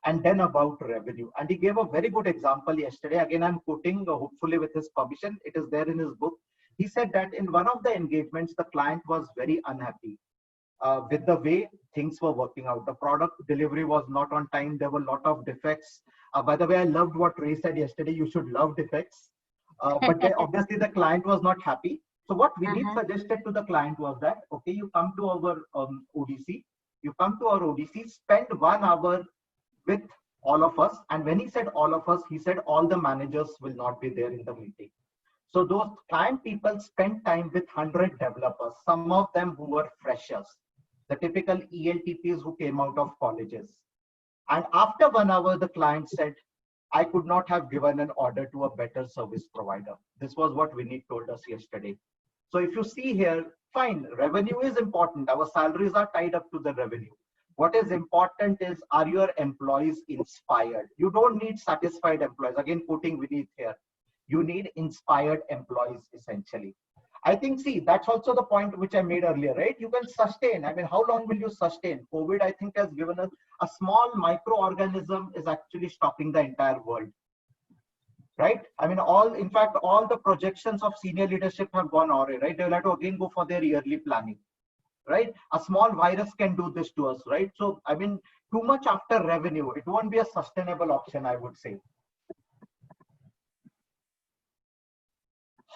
and then about revenue. And he gave a very good example yesterday. Again, I'm quoting, hopefully with his permission, it is there in his book. He said that in one of the engagements, the client was very unhappy with the way things were working out. The product delivery was not on time. There were a lot of defects. By the way, I loved what Ray said yesterday. You should love defects. But obviously the client was not happy. So what Vineet suggested to the client was that, okay, you come to our ODC, spend 1 hour with all of us. And when he said all of us, he said all the managers will not be there in the meeting. So those client people spent time with 100 developers, some of them who were freshers, the typical ELTPs who came out of colleges. And after 1 hour, the client said, I could not have given an order to a better service provider. This was what Vineet told us yesterday. So if you see here, fine, revenue is important. Our salaries are tied up to the revenue. What is important is, are your employees inspired? You don't need satisfied employees. Again, quoting Vineet here, you need inspired employees essentially. I think, see, that's also the point which I made earlier, right? You can sustain. I mean, how long will you sustain? COVID, I think, has given us a small microorganism is actually stopping the entire world, right? I mean, in fact, all the projections of senior leadership have gone awry, right? They'll have to again go for their yearly planning, right? A small virus can do this to us, right? So, I mean, too much after revenue, it won't be a sustainable option, I would say.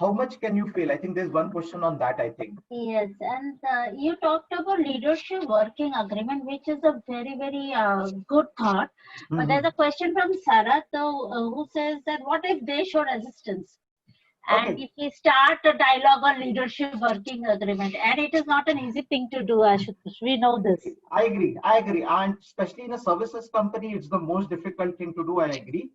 How much can you feel? I think there's one question on that, I think. Yes, and you talked about leadership working agreement, which is a very, very good thought. But there's a question from Sarat who says that what if they show resistance? And if we start a dialogue on leadership working agreement, and it is not an easy thing to do, Ashutosh, we know this. I agree. And especially in a services company, it's the most difficult thing to do, I agree.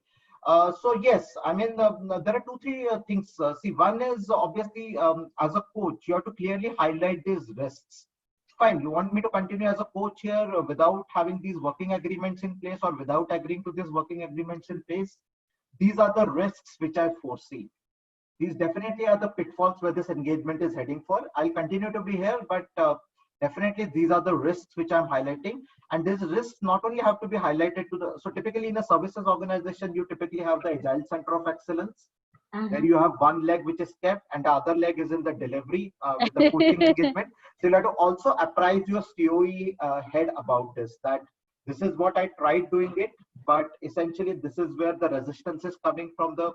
So yes, I mean, there are 2-3 things. See, one is obviously as a coach, you have to clearly highlight these risks. Fine, you want me to continue as a coach here without having these working agreements in place or without agreeing to these working agreements in place? These are the risks which I foresee. These definitely are the pitfalls where this engagement is heading for. I'll continue to be here, but definitely these are the risks which I'm highlighting. And these risks not only have to be highlighted to the, so typically in a services organization, you typically have the Agile Center of Excellence, where you have one leg which is kept and the other leg is in the delivery with the coaching engagement. So you have to also apprise your COE head about this, that this is what I tried doing it, but essentially this is where the resistance is coming from the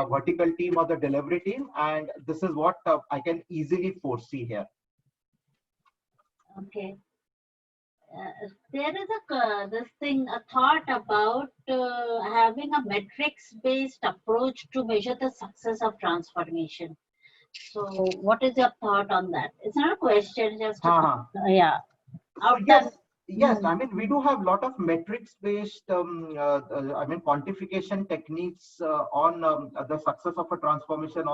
vertical team or the delivery team, and this is what I can easily foresee here. Okay. There is a thought about having a metrics-based approach to measure the success of transformation. So, what is your thought on that? It's not a question, just yeah. So yes. I mean, we do have a lot of metrics-based, I mean, quantification techniques on the success of a transformation,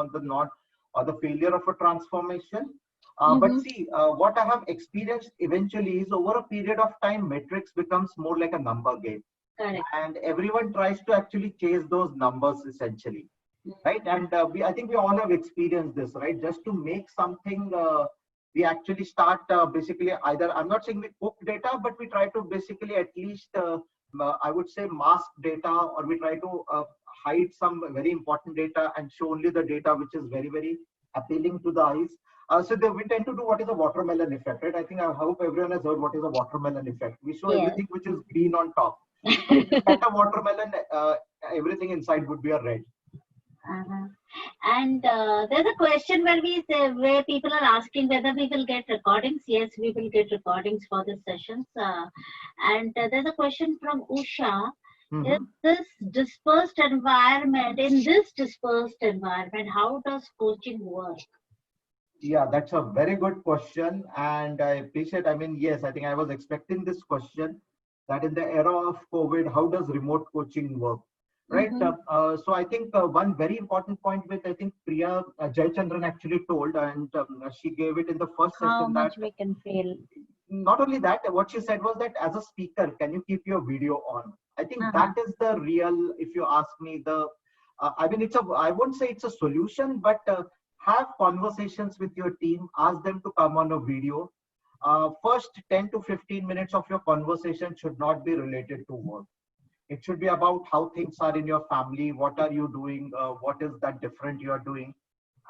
or the failure of a transformation. But Mm-hmm. see, what I have experienced eventually is over a period of time, metrics becomes more like a number game. Correct. And everyone tries to actually chase those numbers essentially, right? And I think we all have experienced this, right? Just to make something, we actually start basically either, I'm not saying we cook data, but we try to basically at least, I would say mask data, or we try to hide some very important data and show only the data which is very, very appealing to the eyes. We tend to do what is a watermelon effect, right? I think I hope everyone has heard what is a watermelon effect. We show Yes. everything which is green on top. But if you cut a watermelon, everything inside would be a red. Uh-huh. And there's a question where where people are asking whether we will get recordings. Yes, we will get recordings for the sessions. And there's a question from Usha. Is this dispersed environment, in this dispersed environment, how does coaching work? Yeah, that's a very good question. And I appreciate, I mean, yes, I think I was expecting this question, that in the era of COVID, how does remote coaching work? Right. So I think one very important point which I think Priya Jayachandran actually told, and she gave it in the first How session, much that we can fail. not only that, what she said was that as a speaker, can you keep your video on? I think that is the real, if you ask me, the, I mean, I won't say it's a solution, but have conversations with your team, ask them to come on a video. First 10 to 15 minutes of your conversation should not be related to work. It should be about how things are in your family, what are you doing, what is that different you are doing,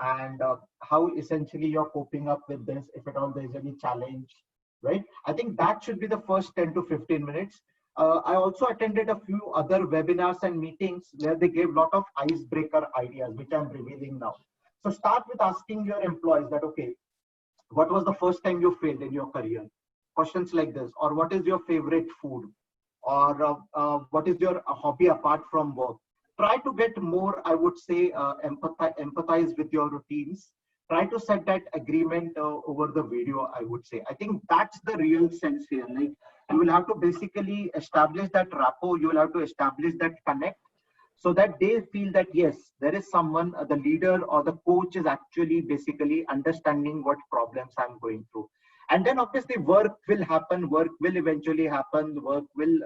and how essentially you're coping up with this, if at all there's any challenge, right? I think that should be the first 10 to 15 minutes. I also attended a few other webinars and meetings where they gave a lot of icebreaker ideas, which I'm revealing now. So start with asking your employees that, okay, what was the first time you failed in your career? Questions like this, or what is your favorite food? Or what is your hobby apart from work? Try to get more, I would say, empathize with your routines. Try to set that agreement over the video, I would say. I think that's the real sense here. Like, you will have to basically establish that rapport, you will have to establish that connect, so that they feel that, yes, there is someone, the leader or the coach is actually basically understanding what problems I'm going through. And then obviously work will happen, work will eventually happen, work will,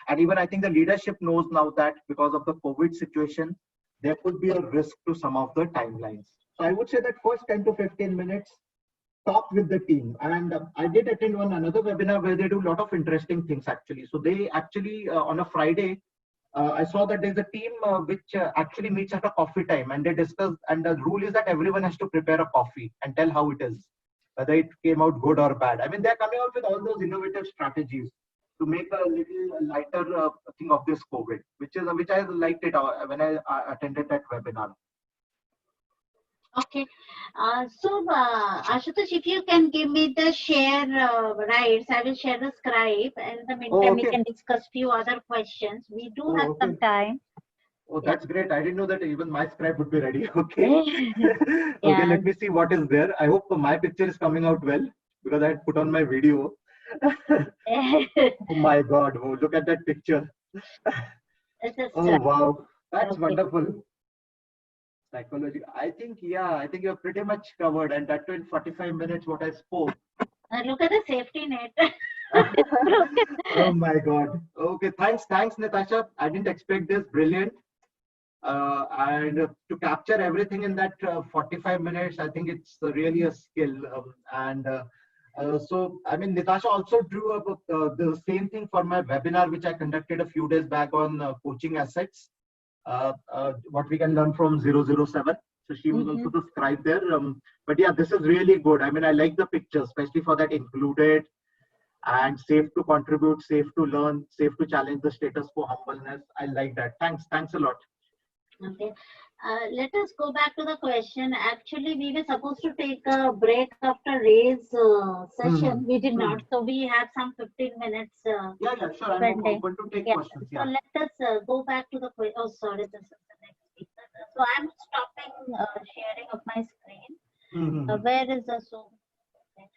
and even I think the leadership knows now that because of the COVID situation, there could be a risk to some of the timelines. So I would say that first 10 to 15 minutes, talk with the team. And I did attend another webinar where they do a lot of interesting things actually. So they actually, on a Friday, I saw that there's a team which actually meets at a coffee time, and they discuss, and the rule is that everyone has to prepare a coffee and tell how it is, whether it came out good or bad. I mean, they're coming out with all those innovative strategies to make a little lighter thing of this COVID, which I liked it when I attended that webinar. Okay. Ashutosh, if you can give me the share rights, I will share the scribe. And in the meantime, we can discuss few other questions. We do have some time. Oh, that's great. I didn't know that even my scribe would be ready. Okay. Okay, let me see what is there. I hope my picture is coming out well, because I had put on my video. Oh my God. Oh, look at that picture. Oh, wow. That's wonderful. Psychology. I think, yeah, I think you're pretty much covered. And that too in 45 minutes, what I spoke. Look at the safety net. Oh my God. Okay, thanks, Natasha. I didn't expect this. Brilliant. And to capture everything in that 45 minutes, I think it's really a skill. So, I mean, Natasha also drew up the same thing for my webinar, which I conducted a few days back on coaching assets, what we can learn from 007. So she was also the scribe there. But yeah, this is really good. I mean, I like the picture, especially for that included and safe to contribute, safe to learn, safe to challenge the status quo, humbleness. I like that. Thanks a lot. Okay. Let us go back to the question. Actually, we were supposed to take a break after Ray's session. We did not. So we have some 15 minutes. Yeah, sure. I'm open to take questions. So let us go back to the question. Oh, sorry, this is the next speaker. So I'm stopping sharing of my screen. Where is the Zoom? Okay.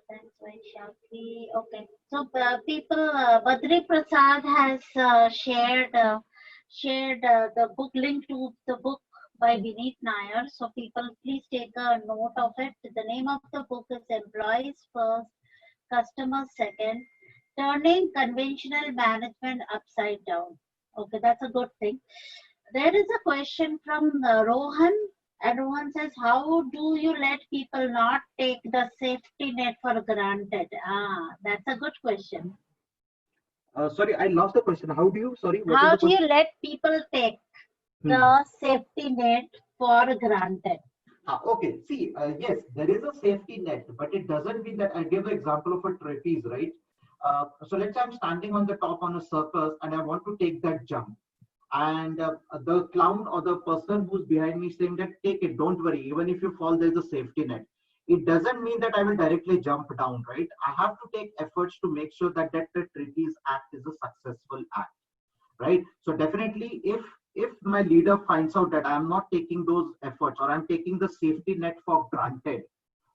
Thanks, Vaishakhi. Okay. So people, Badri Prasad has shared the book, link to the book by Vineet Nair. So people, please take a note of it. The name of the book is Employees First, Customers Second, Turning Conventional Management Upside Down. Okay, that's a good thing. There is a question from Rohan, and Rohan says, how do you let people not take the safety net for granted? That's a good question. Sorry, I lost the question. How do you, sorry, what is How the do you question? let people take the safety net for granted? Okay, see, yes, there is a safety net, but it doesn't mean that I give the example of a trapeze, right? So let's say I'm standing on the top on a circus and I want to take that jump. And the clown or the person who's behind me saying that, take it, don't worry, even if you fall, there's a safety net. It doesn't mean that I will directly jump down, right? I have to take efforts to make sure that the trapeze act is a successful act, right? So definitely, if my leader finds out that I'm not taking those efforts or I'm taking the safety net for granted,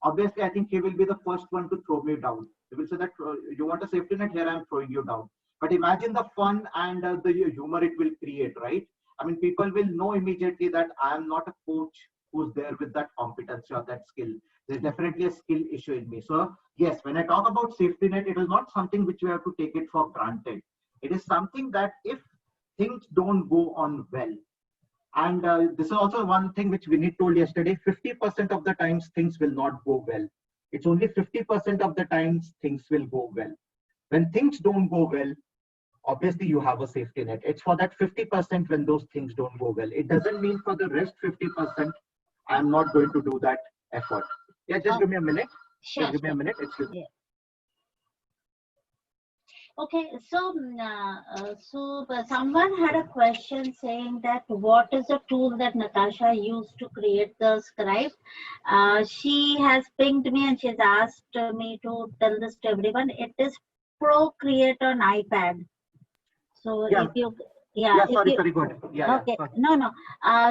obviously I think he will be the first one to throw me down. He will say that you want a safety net, here I'm throwing you down. But imagine the fun and the humor it will create, right? I mean, people will know immediately that I am not a coach who's there with that competency or that skill. There's definitely a skill issue in me. So yes, when I talk about safety net, it is not something which we have to take it for granted. It is something that if things don't go on well, and this is also one thing which Vinny told yesterday, 50% of the times things will not go well. It's only 50% of the times things will go well. When things don't go well, obviously you have a safety net. It's for that 50% when those things don't go well. It doesn't mean for the rest 50%, I'm not going to do that effort. Yeah, just give me a minute. Sure. Just give me a minute. Excuse me. Yeah. Okay, so someone had a question saying that what is the tool that Natasha used to create the scribe? She has pinged me and she's asked me to tell this to everyone. It is Procreate on iPad. So Yeah. if you, Sorry, go ahead. Okay, no.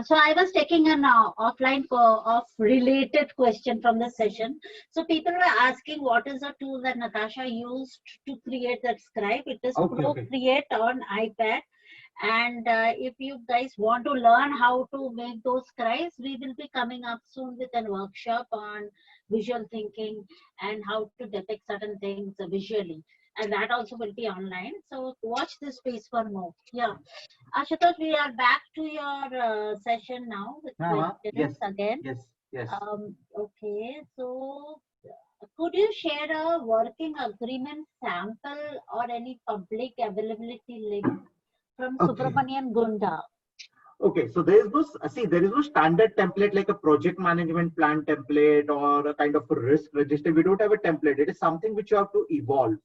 So I was taking an offline of related question from the session. So people were asking what is the tool that Natasha used to create that scribe. It is Procreate on iPad. And if you guys want to learn how to make those scribes, we will be coming up soon with a workshop on visual thinking and how to depict certain things visually. And that also will be online. So watch this space for more. Yeah. Ashutosh, we are back to your session now with questions again. Yes. Okay. So could you share a working agreement sample or any public availability link from Subramanian Gunda? Okay, so there is no standard template like a project management plan template or a kind of a risk register. We don't have a template. It is something which you have to evolve,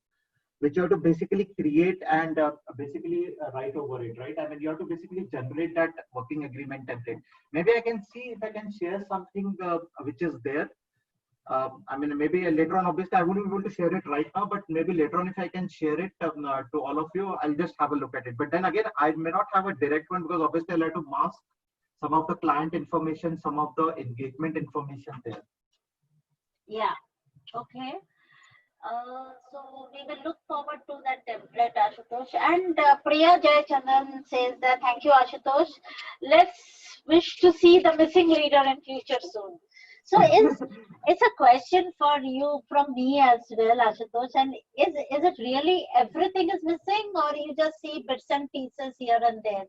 which you have to basically create and write over it, right? I mean, you have to basically generate that working agreement template. Maybe I can see if I can share something which is there. I mean, maybe later on, obviously, I wouldn't be able to share it right now, but maybe later on, if I can share it to all of you, I'll just have a look at it. But then again, I may not have a direct one because obviously I'll have to mask some of the client information, some of the engagement information there. Yeah, okay. So we will look forward to that template, Ashutosh. And Priya Jayachandran says that, thank you, Ashutosh. Let's wish to see the missing leader in future soon. So it's a question for you from me as well, Ashutosh. And is it really everything is missing, or you just see bits and pieces here and there?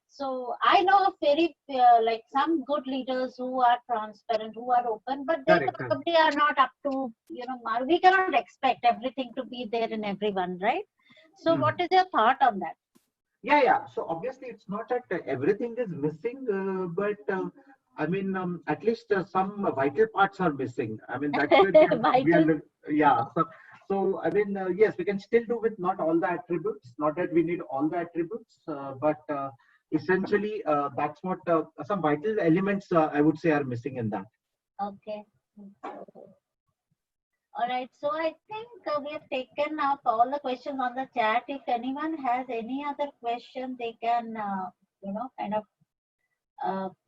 So I know of very like some good leaders who are transparent, who are open, but they probably are not up to, we cannot expect everything to be there in everyone, right? So what is your thought on that? Yeah. So obviously it's not that everything is missing, but I mean, at least some vital parts are missing. I mean, that's where So I mean, yes, we can still do with not all the attributes. Not that we need all the attributes, but essentially, that's what some vital elements I would say are missing in that. Okay. All right. So I think we have taken up all the questions on the chat. If anyone has any other question, they can, kind of,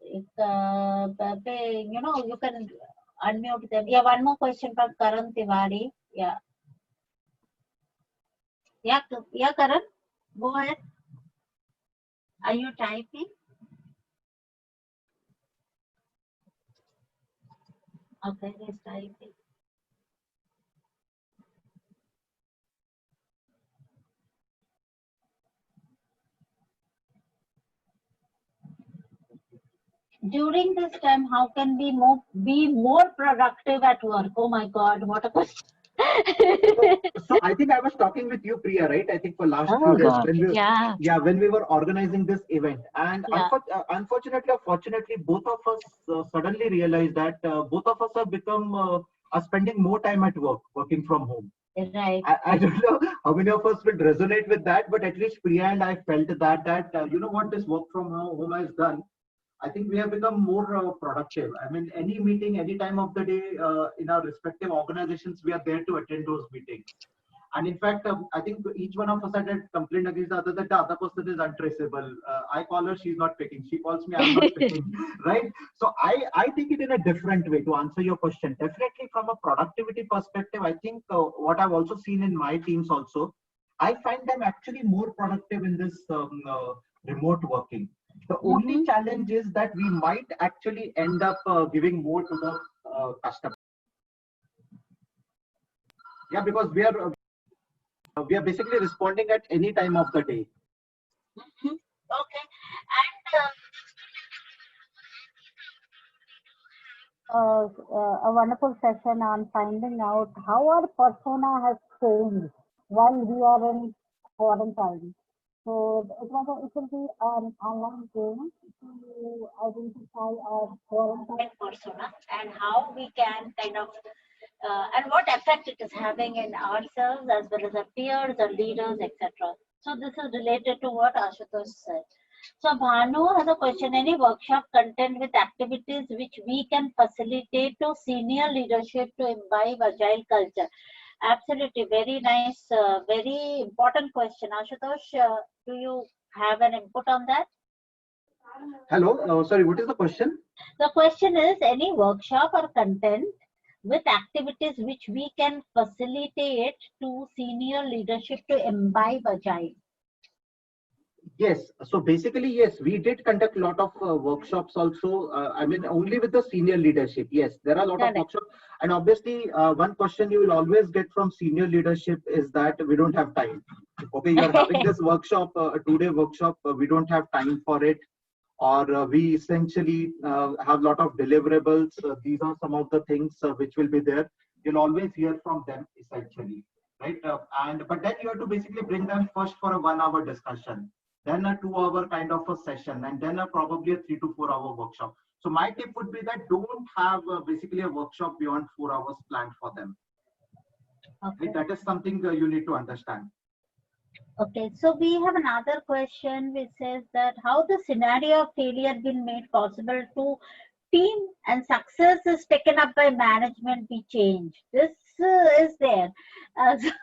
you can unmute them. Yeah, one more question from Karan Tiwari. Yeah, Karan, go ahead. Are you typing? Okay, yes, I agree. During this time, how can we be more productive at work? Oh my God, what a question. So I think I was talking with you, Priya, right? I think for last few Oh days God, when we, yeah, yeah, when we were organizing this event, and yeah, unfortunately or fortunately, both of us suddenly realized that both of us have become are spending more time at work, working from home. right. I don't know how many of us will resonate with that, but at least Priya and I felt that you know what this work from home has done. I think we have become more productive. I mean, any meeting, any time of the day in our respective organizations, we are there to attend those meetings. And in fact, I think each one of us had a complaint against the other that the other person is untraceable. I call her, she's not picking. She calls me, I'm not picking. Right? So I take it in a different way to answer your question. Definitely from a productivity perspective, I think what I've also seen in my teams also, I find them actually more productive in this remote working. The only Mm-hmm. challenge is that we might actually end up giving more to the customer. Yeah, because we are basically responding at any time of the day. Mm-hmm. Okay. A wonderful session on finding out how our persona has changed while we are in quarantine. So it will be an online game to identify our quarantine persona and how we can kind of and what effect it is having in ourselves as well as our peers, our leaders, etc. So this is related to what Ashutosh said. So Bhanu has a question. Any workshop content with activities which we can facilitate to senior leadership to imbibe agile culture? Absolutely, very nice, very important question. Ashutosh, do you have an input on that? Hello, sorry, what is the question? The question is any workshop or content with activities which we can facilitate to senior leadership to imbibe agile. Yes, so basically, yes, we did conduct a lot of workshops also. I mean, only with the senior leadership. Yes, there are a lot of Correct. workshops. And obviously, one question you will always get from senior leadership is that we don't have time. Okay, you're having this workshop, a 2-day workshop, we don't have time for it. Or we essentially have a lot of deliverables. These are some of the things which will be there. You'll always hear from them essentially, right? But then you have to basically bring them first for a 1-hour discussion, then a 2-hour kind of a session, and then probably a 3 to 4 hour workshop. So my tip would be that don't have basically a workshop beyond 4 hours planned for them. Okay. Right? That is something you need to understand. Okay, so we have another question which says that how the scenario of failure been made possible to team and success is taken up by management be changed. This is there.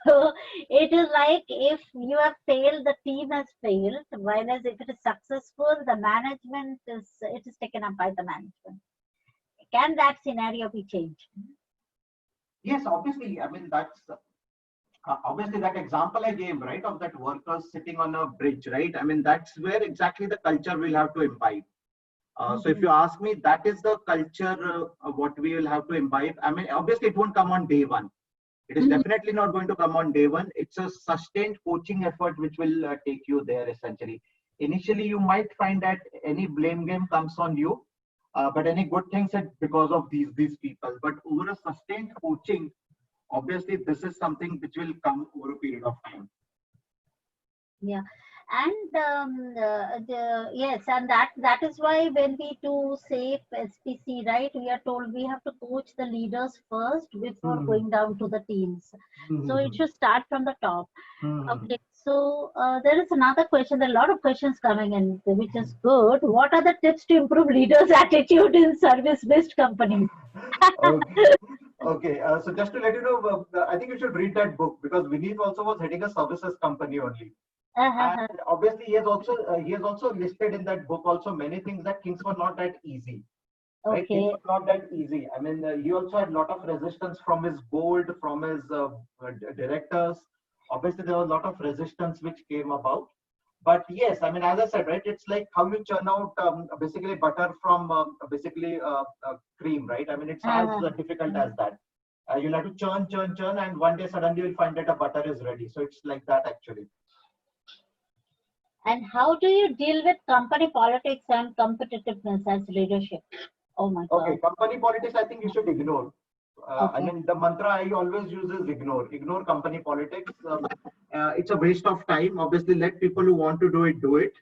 So it is like if you have failed, the team has failed, whereas if it is successful, the management it is taken up by the management. Can that scenario be changed? Yes, obviously. I mean, that's obviously that example I gave, right, of that workers sitting on a bridge, right? I mean, that's where exactly the culture will have to imbibe. So if you ask me, that is the culture what we will have to imbibe. I mean, obviously it won't come on day one. It is definitely not going to come on day one. It's a sustained coaching effort which will take you there essentially. Initially, you might find that any blame game comes on you, but any good things said because of these people. But over a sustained coaching, obviously this is something which will come over a period of time. Yeah, and yes, and that is why when we do safe SPC, right, we are told we have to coach the leaders first before going down to the teams. So it should start from the top. Okay, so there is another question. There are a lot of questions coming in, which is good. What are the tips to improve leaders' attitude in service-based companies? Okay. Okay, so just to let you know, I think you should read that book because Vineet also was heading a services company only. And obviously, he has also listed in that book also many things that things were not that easy. Right? Things Okay. were not that easy. I mean, he also had a lot of resistance from his board, from his directors. Obviously, there was a lot of resistance which came about. But yes, I mean, as I said, right, it's like how you churn out basically butter from cream, right? I mean, it's as difficult as that. You'll have to churn, and one day suddenly you'll find that a butter is ready. So it's like that actually. And how do you deal with company politics and competitiveness as leadership? Oh my God. Okay, company politics, I think you should ignore. I Okay. mean, the mantra I always use is ignore. Ignore company politics. It's a waste of time. Obviously, let people who want to do it do it.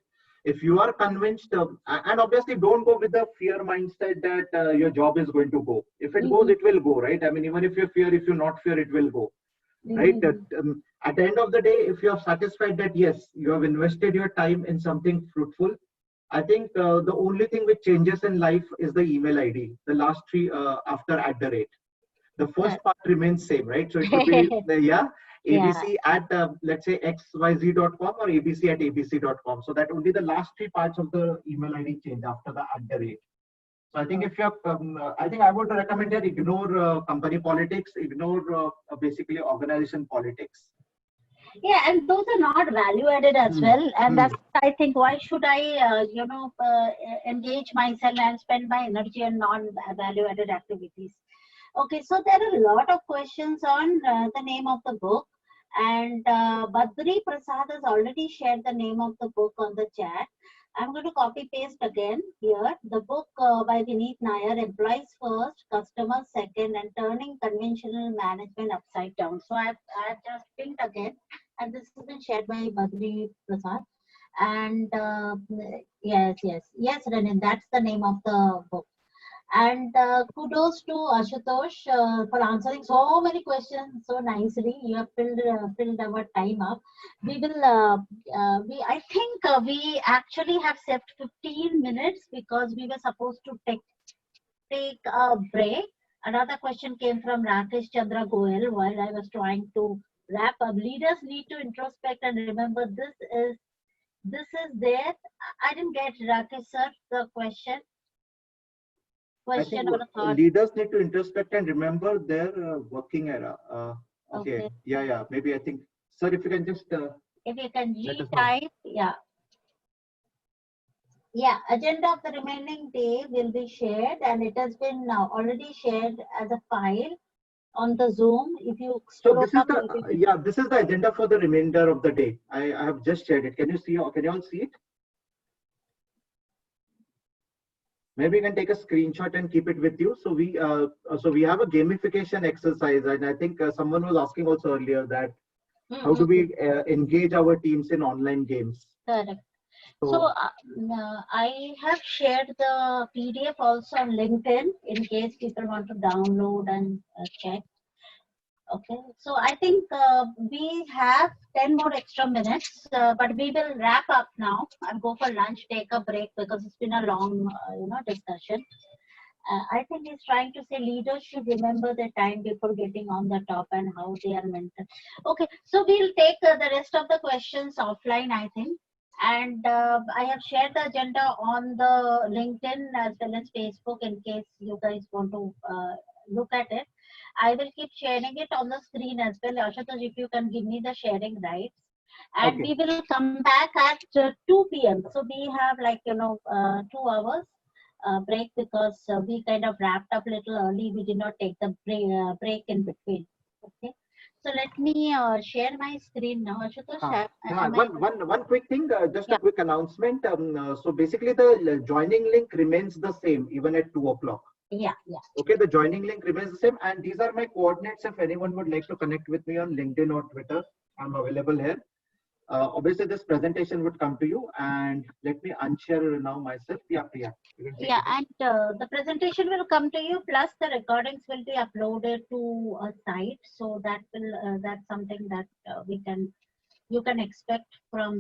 If you are convinced, and obviously don't go with the fear mindset that your job is going to go. If it goes, it will go, right? I mean, even if you fear, if you not fear, it will go, right? At the end of the day, if you are satisfied that yes, you have invested your time in something fruitful, I think the only thing which changes in life is the email ID. The last three after @ the first part remains same, right? So it could be abc at let's say xyz.com or abc at abc.com. So that only the last three parts of the email ID change after the @. So I think if you have, I think I would recommend that ignore company politics, ignore basically organization politics. Yeah, and those are not value added as well. And that's, I think, why should I, engage myself and spend my energy on non-value added activities? Okay, so there are a lot of questions on the name of the book. And Badri Prasad has already shared the name of the book on the chat. I'm going to copy paste again here. The book by Vineet Nair, Employees First, Customers Second, and Turning Conventional Management Upside Down. So I've just pinned again, and this has been shared by Badri Prasad. And yes, Renin, that's the name of the book. And kudos to Ashutosh for answering so many questions so nicely. You have filled our time up. We will. I think we actually have saved 15 minutes because we were supposed to take a break. Another question came from Rakesh Chandra Goel while I was trying to wrap up. Leaders need to introspect and remember this is there. I didn't get Rakesh sir the question. I think leaders need to introspect and remember their working era. Okay. Yeah. Maybe I think, sir, if you can just if you can retype, yeah. Agenda of the remaining day will be shared, and it has been already shared as a file on the Zoom. If you so this is the this is the agenda for the remainder of the day. I have just shared it. Can you see? Can you all see it? Maybe you can take a screenshot and keep it with you. So we have a gamification exercise, and I think someone was asking also earlier that how do we engage our teams in online games? Correct. So I have shared the PDF also on LinkedIn in case people want to download and check. Okay, so I think we have 10 more extra minutes, but we will wrap up now and go for lunch, take a break because it's been a long, discussion. I think he's trying to say leaders should remember their time before getting on the top and how they are mentored. Okay, so we'll take the rest of the questions offline, I think. And I have shared the agenda on the LinkedIn as well as Facebook in case you guys want to look at it. I will keep sharing it on the screen as well. Ashutosh, if you can give me the sharing rights. And we will come back at 2 p.m. So we have 2 hours break because we kind of wrapped up a little early. We did not take the break in between. Okay. So let me share my screen now. Ashutosh, one quick thing, just a quick announcement. So basically the joining link remains the same even at 2 o'clock. Yeah. Okay, the joining link remains the same, and these are my coordinates. If anyone would like to connect with me on LinkedIn or Twitter, I'm available here. Obviously, this presentation would come to you, and let me unshare now myself. Yeah. And the presentation will come to you. Plus, the recordings will be uploaded to a site, so that will that's something that you can expect from.